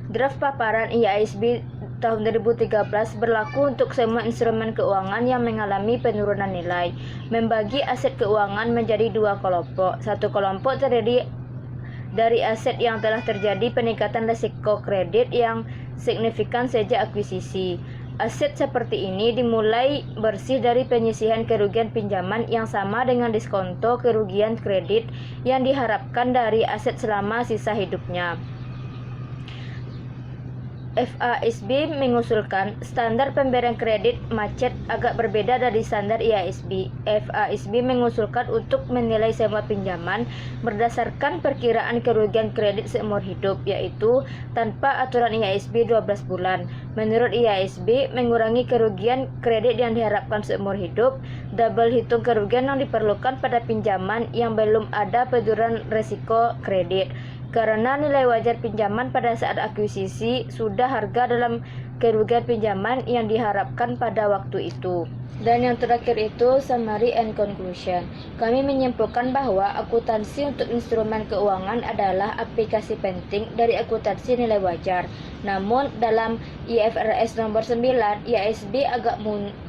Draft paparan IASB tahun 2013 berlaku untuk semua instrumen keuangan yang mengalami penurunan nilai, membagi aset keuangan menjadi dua kelompok. Satu kelompok terdiri dari aset yang telah terjadi peningkatan risiko kredit yang signifikan sejak akuisisi. Aset seperti ini dimulai bersih dari penyisihan kerugian pinjaman yang sama dengan diskonto kerugian kredit yang diharapkan dari aset selama sisa hidupnya. FASB mengusulkan standar pemberian kredit macet agak berbeda dari standar IASB. FASB mengusulkan untuk menilai semua pinjaman berdasarkan perkiraan kerugian kredit seumur hidup, yaitu tanpa aturan IASB 12 bulan. Menurut IASB, mengurangi kerugian kredit yang diharapkan seumur hidup, double hitung kerugian yang diperlukan pada pinjaman yang belum ada penurunan risiko kredit, karena nilai wajar pinjaman pada saat akuisisi sudah harga dalam kerugian pinjaman yang diharapkan pada waktu itu. Dan yang terakhir itu summary and conclusion. Kami menyimpulkan bahwa akuntansi untuk instrumen keuangan adalah aplikasi penting dari akuntansi nilai wajar. Namun dalam IFRS nomor 9, IASB agak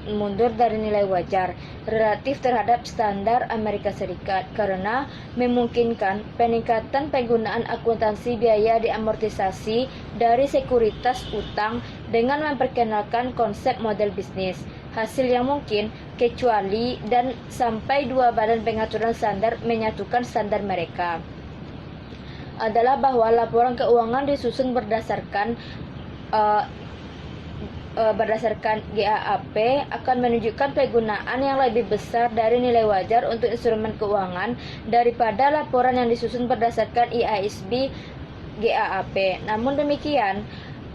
mundur dari nilai wajar relatif terhadap standar Amerika Serikat karena memungkinkan peningkatan penggunaan akuntansi biaya diamortisasi dari sekuritas utang dengan memperkenalkan konsep model bisnis. Hasil yang mungkin, kecuali dan sampai dua badan pengaturan standar menyatukan standar mereka, adalah bahwa laporan keuangan disusun berdasarkan GAAP akan menunjukkan penggunaan yang lebih besar dari nilai wajar untuk instrumen keuangan daripada laporan yang disusun berdasarkan IASB GAAP. Namun demikian,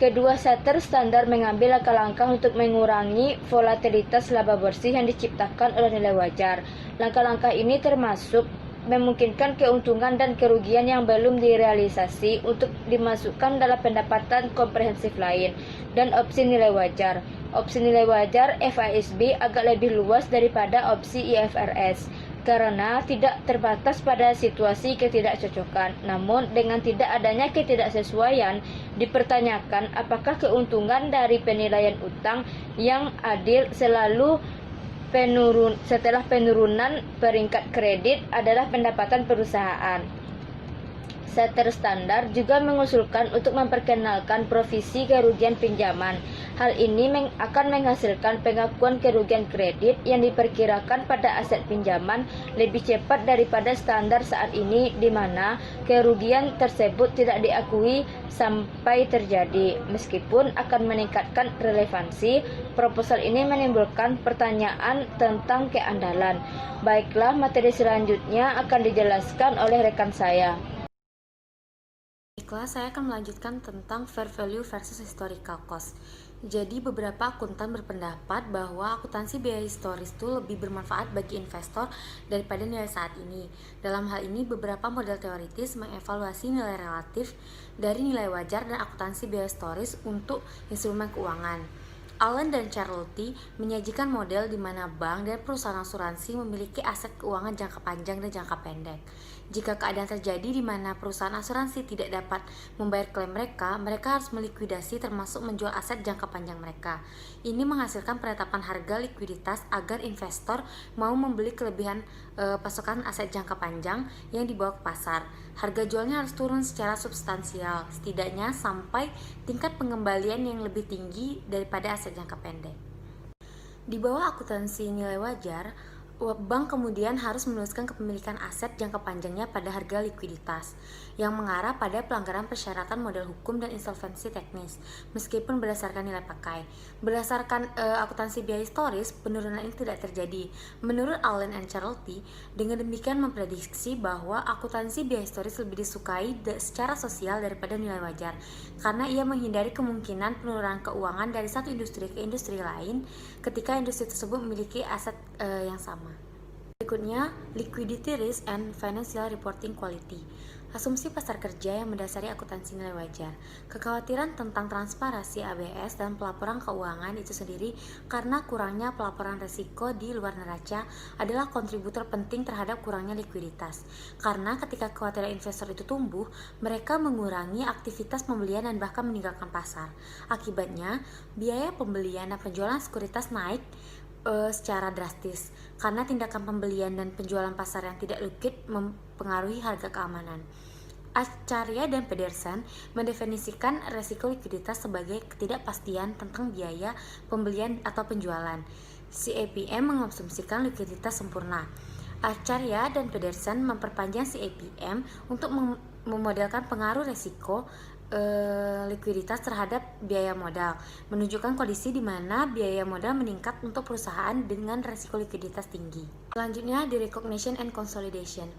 kedua setter standar mengambil langkah-langkah untuk mengurangi volatilitas laba bersih yang diciptakan oleh nilai wajar. Langkah-langkah ini termasuk memungkinkan keuntungan dan kerugian yang belum direalisasi untuk dimasukkan dalam pendapatan komprehensif lain, dan opsi nilai wajar. Opsi nilai wajar FASB agak lebih luas daripada opsi IFRS karena tidak terbatas pada situasi ketidakcocokan. Namun dengan tidak adanya ketidaksesuaian, dipertanyakan apakah keuntungan dari penilaian utang yang adil selalu setelah penurunan peringkat kredit adalah pendapatan perusahaan. Setter standar juga mengusulkan untuk memperkenalkan provisi kerugian pinjaman. Hal ini akan menghasilkan pengakuan kerugian kredit yang diperkirakan pada aset pinjaman lebih cepat daripada standar saat ini, di mana kerugian tersebut tidak diakui sampai terjadi. Meskipun akan meningkatkan relevansi, proposal ini menimbulkan pertanyaan tentang keandalan. Baiklah, materi selanjutnya akan dijelaskan oleh rekan saya. Baiklah, saya akan melanjutkan tentang fair value versus historical cost. Jadi beberapa akuntan berpendapat bahwa akuntansi biaya historis itu lebih bermanfaat bagi investor daripada nilai saat ini. Dalam hal ini, beberapa model teoritis mengevaluasi nilai relatif dari nilai wajar dan akuntansi biaya historis untuk instrumen keuangan. Allen dan Charlotte menyajikan model di mana bank dan perusahaan asuransi memiliki aset keuangan jangka panjang dan jangka pendek. Jika keadaan terjadi di mana perusahaan asuransi tidak dapat membayar klaim mereka, mereka harus melikuidasi termasuk menjual aset jangka panjang mereka. Ini menghasilkan penetapan harga likuiditas agar investor mau membeli kelebihan pasokan aset jangka panjang yang dibawa ke pasar. Harga jualnya harus turun secara substansial, setidaknya sampai tingkat pengembalian yang lebih tinggi daripada aset jangka pendek. Di bawah akuntansi nilai wajar, bank kemudian harus menuliskan kepemilikan aset jangka panjangnya pada harga likuiditas, yang mengarah pada pelanggaran persyaratan model hukum dan insolvensi teknis, meskipun berdasarkan nilai pakai. Berdasarkan akuntansi biaya historis, penurunan ini tidak terjadi. Menurut Allen and Charlotte, dengan demikian memprediksi bahwa akuntansi biaya historis lebih disukai secara sosial daripada nilai wajar, karena ia menghindari kemungkinan penurunan keuangan dari satu industri ke industri lain ketika industri tersebut memiliki aset yang sama. Berikutnya, liquidity risk and financial reporting quality. Asumsi pasar kerja yang mendasari akuntansi nilai wajar. Kekhawatiran tentang transparansi ABS dan pelaporan keuangan itu sendiri karena kurangnya pelaporan risiko di luar neraca adalah kontributor penting terhadap kurangnya likuiditas. Karena ketika kekhawatiran investor itu tumbuh, mereka mengurangi aktivitas pembelian dan bahkan meninggalkan pasar. Akibatnya, biaya pembelian dan penjualan sekuritas naik secara drastis karena tindakan pembelian dan penjualan pasar yang tidak liquid mempengaruhi harga keamanan. Acharya dan Pedersen mendefinisikan resiko likuiditas sebagai ketidakpastian tentang biaya pembelian atau penjualan. CAPM mengasumsikan likuiditas sempurna. Acharya dan Pedersen memperpanjang CAPM untuk memodelkan pengaruh resiko likuiditas terhadap biaya modal, menunjukkan kondisi di mana biaya modal meningkat untuk perusahaan dengan resiko likuiditas tinggi. Selanjutnya, di recognition and consolidation.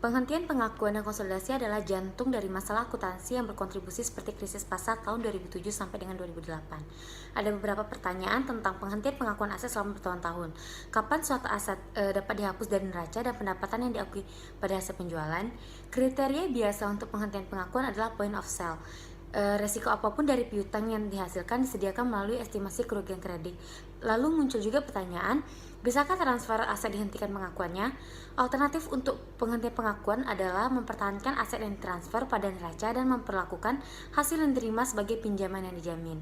Penghentian pengakuan dan konsolidasi adalah jantung dari masalah akuntansi yang berkontribusi seperti krisis pasar tahun 2007 sampai dengan 2008. Ada beberapa pertanyaan tentang penghentian pengakuan aset selama bertahun-tahun. Kapan suatu aset dapat dihapus dari neraca dan pendapatan yang diakui pada hasil penjualan? Kriteria biasa untuk penghentian pengakuan adalah point of sale. Resiko apapun dari piutang yang dihasilkan disediakan melalui estimasi kerugian kredit. Lalu muncul juga pertanyaan, bisakah transfer aset dihentikan pengakuannya? Alternatif untuk penghentian pengakuan adalah mempertahankan aset yang ditransfer pada neraca dan memperlakukan hasil yang diterima sebagai pinjaman yang dijamin.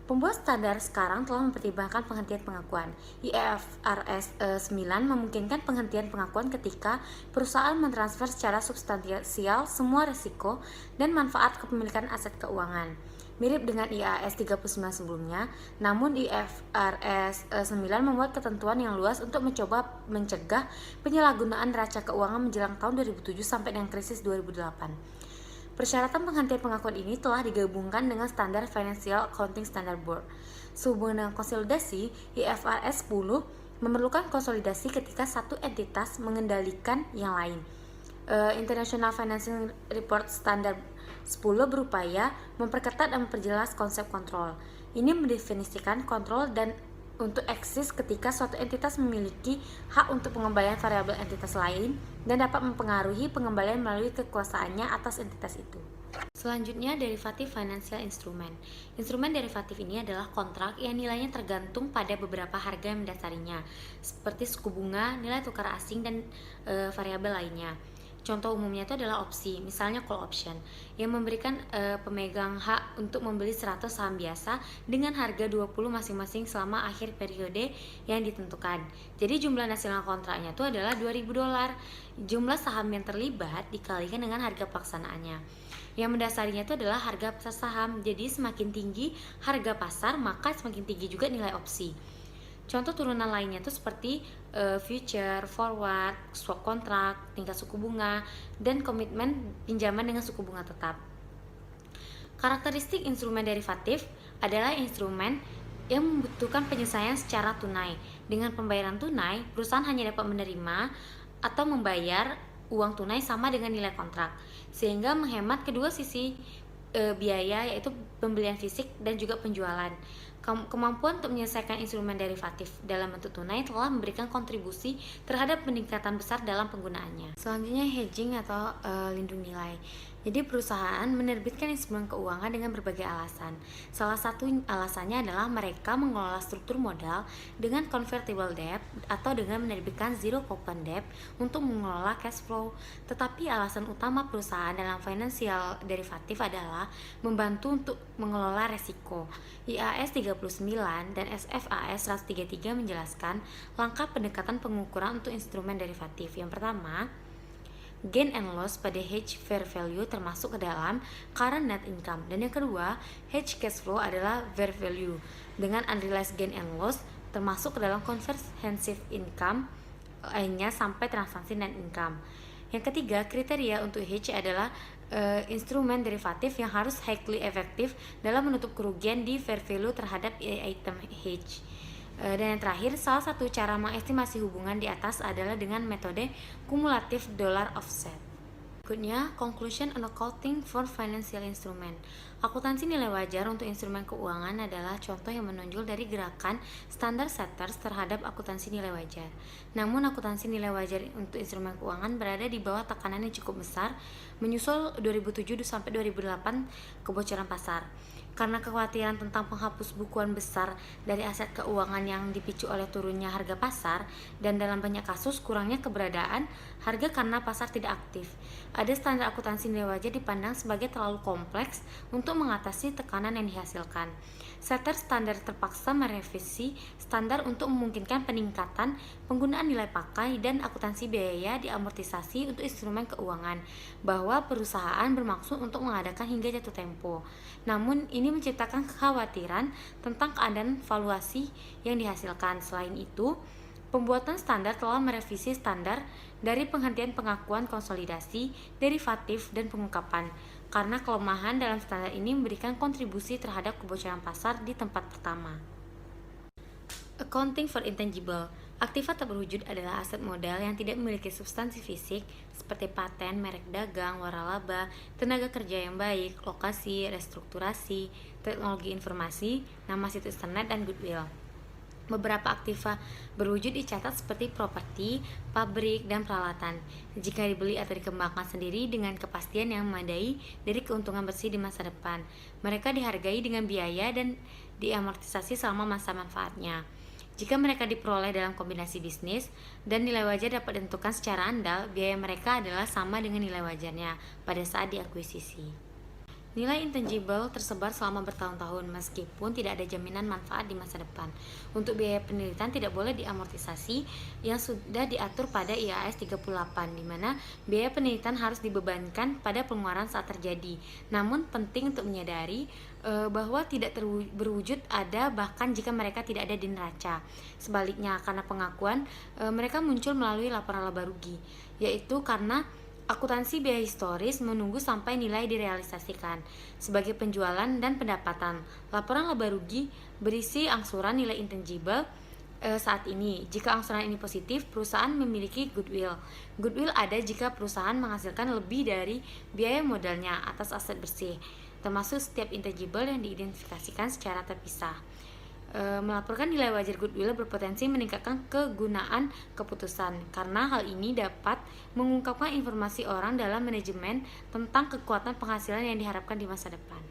Pembuat standar sekarang telah mempertimbangkan penghentian pengakuan. IFRS 9 memungkinkan penghentian pengakuan ketika perusahaan mentransfer secara substansial semua risiko dan manfaat kepemilikan aset keuangan. Mirip dengan IAS 39 sebelumnya, namun IFRS 9 membuat ketentuan yang luas untuk mencoba mencegah penyalahgunaan neraca keuangan menjelang tahun 2007 sampai dengan krisis 2008. Persyaratan penghentian pengakuan ini telah digabungkan dengan standar Financial Accounting Standard Board. Sehubungan dengan konsolidasi, IFRS 10 memerlukan konsolidasi ketika satu entitas mengendalikan yang lain. International Financial Report Standard 10 berupaya memperketat dan memperjelas konsep kontrol. Ini mendefinisikan kontrol dan untuk eksis ketika suatu entitas memiliki hak untuk pengembalian variabel entitas lain dan dapat mempengaruhi pengembalian melalui kekuasaannya atas entitas itu. Selanjutnya, derivatif financial instrument. Instrumen derivatif ini adalah kontrak yang nilainya tergantung pada beberapa harga yang mendasarinya, seperti suku bunga, nilai tukar asing, dan variabel lainnya. Contoh umumnya itu adalah opsi, misalnya call option, yang memberikan pemegang hak untuk membeli 100 saham biasa dengan harga 20 masing-masing selama akhir periode yang ditentukan. Jadi jumlah nasional kontraknya itu adalah $2.000. Jumlah saham yang terlibat dikalikan dengan harga pelaksanaannya. Yang mendasarinya itu adalah harga pasar saham. Jadi semakin tinggi harga pasar, maka semakin tinggi juga nilai opsi. Contoh turunan lainnya itu seperti future, forward, swap kontrak, tingkat suku bunga, dan komitmen pinjaman dengan suku bunga tetap. Karakteristik instrumen derivatif adalah instrumen yang membutuhkan penyelesaian secara tunai. Dengan pembayaran tunai, perusahaan hanya dapat menerima atau membayar uang tunai sama dengan nilai kontrak, sehingga menghemat kedua sisi biaya, yaitu pembelian fisik dan juga penjualan. Kemampuan untuk menyelesaikan instrumen derivatif dalam bentuk tunai telah memberikan kontribusi terhadap peningkatan besar dalam penggunaannya. Selanjutnya, hedging atau lindung nilai. Jadi perusahaan menerbitkan instrumen keuangan dengan berbagai alasan. Salah satu alasannya adalah mereka mengelola struktur modal dengan convertible debt atau dengan menerbitkan zero coupon debt untuk mengelola cash flow. Tetapi alasan utama perusahaan dalam financial derivatif adalah membantu untuk mengelola resiko. IAS 39 dan SFAS 133 menjelaskan langkah pendekatan pengukuran untuk instrumen derivatif. Yang pertama, gain and loss pada hedge fair value termasuk ke dalam current net income, dan yang kedua, hedge cash flow adalah fair value dengan unrealized gain and loss termasuk ke dalam comprehensive income lainnya sampai transaksi net income. Yang ketiga, kriteria untuk hedge adalah instrumen derivatif yang harus highly efektif dalam menutup kerugian di fair value terhadap item hedge. Dan yang terakhir, salah satu cara mengestimasi hubungan di atas adalah dengan metode kumulatif dollar offset. Berikutnya, conclusion on accounting for financial instrument. Akuntansi nilai wajar untuk instrumen keuangan adalah contoh yang menonjol dari gerakan standar setters terhadap akuntansi nilai wajar. Namun, akuntansi nilai wajar untuk instrumen keuangan berada di bawah tekanan yang cukup besar menyusul 2007 sampai 2008 kebocoran pasar. Karena kekhawatiran tentang penghapus bukuan besar dari aset keuangan yang dipicu oleh turunnya harga pasar, dan dalam banyak kasus kurangnya keberadaan harga karena pasar tidak aktif, ada standar akuntansi nilai wajar dipandang sebagai terlalu kompleks untuk mengatasi tekanan yang dihasilkan. Setter standar terpaksa merevisi standar untuk memungkinkan peningkatan penggunaan nilai pakai dan akuntansi biaya diamortisasi untuk instrumen keuangan, bahwa perusahaan bermaksud untuk mengadakan hingga jatuh tempo. Namun, ini menciptakan kekhawatiran tentang keadaan valuasi yang dihasilkan. Selain itu, pembuatan standar telah merevisi standar dari penghentian pengakuan konsolidasi, derivatif, dan pengungkapan, karena kelemahan dalam standar ini memberikan kontribusi terhadap kebocoran pasar di tempat pertama. Accounting for intangible. Aktiva tak berwujud adalah aset modal yang tidak memiliki substansi fisik seperti paten, merek dagang, waralaba, tenaga kerja yang baik, lokasi, restrukturasi, teknologi informasi, nama situs internet, dan goodwill. Beberapa aktiva berwujud dicatat seperti properti, pabrik, dan peralatan. Jika dibeli atau dikembangkan sendiri dengan kepastian yang memadai dari keuntungan bersih di masa depan, mereka dihargai dengan biaya dan diamortisasi selama masa manfaatnya. Jika mereka diperoleh dalam kombinasi bisnis dan nilai wajar dapat ditentukan secara andal, biaya mereka adalah sama dengan nilai wajarnya pada saat diakuisisi. Nilai intangible tersebar selama bertahun-tahun meskipun tidak ada jaminan manfaat di masa depan. Untuk biaya penelitian tidak boleh diamortisasi yang sudah diatur pada IAS 38, di mana biaya penelitian harus dibebankan pada pengeluaran saat terjadi. Namun penting untuk menyadari bahwa tidak berwujud ada bahkan jika mereka tidak ada di neraca. Sebaliknya, karena pengakuan mereka muncul melalui laporan laba rugi, yaitu karena akuntansi biaya historis menunggu sampai nilai direalisasikan. Sebagai penjualan dan pendapatan, laporan laba rugi berisi angsuran nilai intangible saat ini. Jika angsuran ini positif, perusahaan memiliki goodwill. Goodwill ada jika perusahaan menghasilkan lebih dari biaya modalnya atas aset bersih, termasuk setiap intangible yang diidentifikasikan secara terpisah. Melaporkan nilai wajar goodwill berpotensi meningkatkan kegunaan keputusan, karena hal ini dapat mengungkapkan informasi orang dalam manajemen tentang kekuatan penghasilan yang diharapkan di masa depan.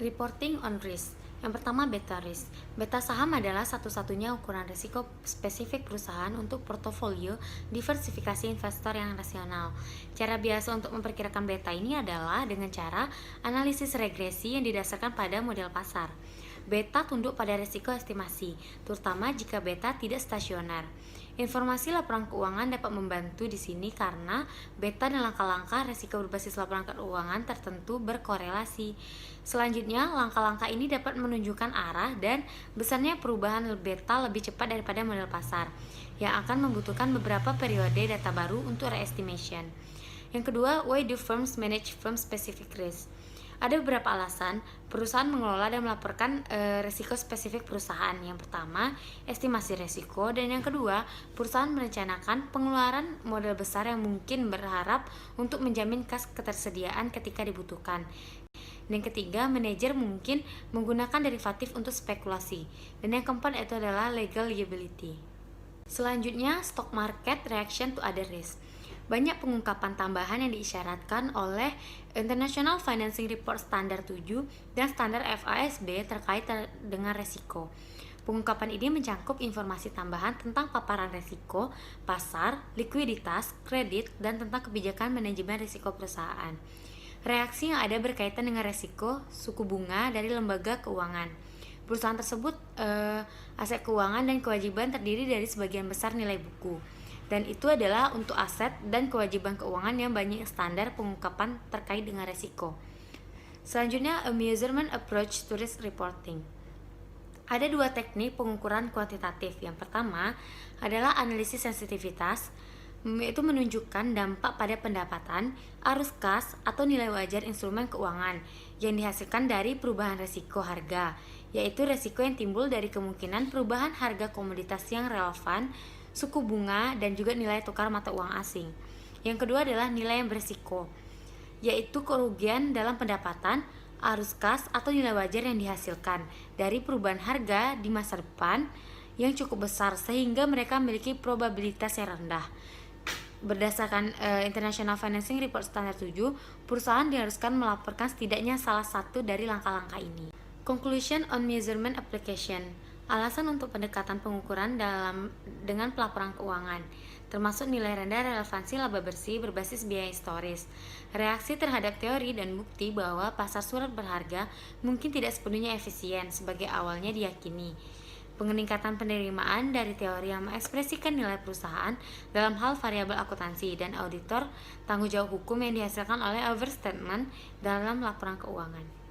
Reporting on risk. Yang pertama, beta risk. Beta saham adalah satu-satunya ukuran risiko spesifik perusahaan untuk portofolio diversifikasi investor yang rasional. Cara biasa untuk memperkirakan beta ini adalah dengan cara analisis regresi yang didasarkan pada model pasar. Beta tunduk pada risiko estimasi, terutama jika beta tidak stasioner. Informasi laporan keuangan dapat membantu di sini karena beta dan langkah-langkah risiko berbasis laporan keuangan tertentu berkorelasi. Selanjutnya, langkah-langkah ini dapat menunjukkan arah dan besarnya perubahan beta lebih cepat daripada model pasar, yang akan membutuhkan beberapa periode data baru untuk re-estimation. Yang kedua, why do firms manage firm specific risk? Ada beberapa alasan perusahaan mengelola dan melaporkan risiko spesifik perusahaan. Yang pertama, estimasi risiko, dan yang kedua, perusahaan merencanakan pengeluaran modal besar yang mungkin berharap untuk menjamin kas ketersediaan ketika dibutuhkan. Dan yang ketiga, manajer mungkin menggunakan derivatif untuk spekulasi. Dan yang keempat itu adalah legal liability. Selanjutnya, stock market reaction to other risk. Banyak pengungkapan tambahan yang diisyaratkan oleh International Financing Report Standar 7 dan Standar FASB terkait dengan resiko. Pengungkapan ini mencakup informasi tambahan tentang paparan resiko, pasar, likuiditas, kredit, dan tentang kebijakan manajemen risiko perusahaan. Reaksi yang ada berkaitan dengan resiko suku bunga dari lembaga keuangan. Perusahaan tersebut aset keuangan dan kewajiban terdiri dari sebagian besar nilai buku. Dan itu adalah untuk aset dan kewajiban keuangan yang banyak standar pengungkapan terkait dengan resiko. Selanjutnya, a measurement approach to risk reporting. Ada dua teknik pengukuran kuantitatif. Yang pertama adalah analisis sensitivitas, yaitu menunjukkan dampak pada pendapatan, arus kas, atau nilai wajar instrumen keuangan yang dihasilkan dari perubahan risiko harga, yaitu risiko yang timbul dari kemungkinan perubahan harga komoditas yang relevan, suku bunga, dan juga nilai tukar mata uang asing. Yang kedua adalah nilai yang berisiko, yaitu kerugian dalam pendapatan, arus kas, atau nilai wajar yang dihasilkan dari perubahan harga di masa depan yang cukup besar sehingga mereka memiliki probabilitas yang rendah. Berdasarkan International Financing Report Standard 7, perusahaan diharuskan melaporkan setidaknya salah satu dari langkah-langkah ini. Conclusion on measurement application. Alasan untuk pendekatan pengukuran dengan pelaporan keuangan, termasuk nilai rendah relevansi laba bersih berbasis biaya historis. Reaksi terhadap teori dan bukti bahwa pasar surat berharga mungkin tidak sepenuhnya efisien sebagai awalnya diyakini. Peningkatan penerimaan dari teori yang mengekspresikan nilai perusahaan dalam hal variabel akuntansi dan auditor, tanggung jawab hukum yang dihasilkan oleh overstatement dalam laporan keuangan.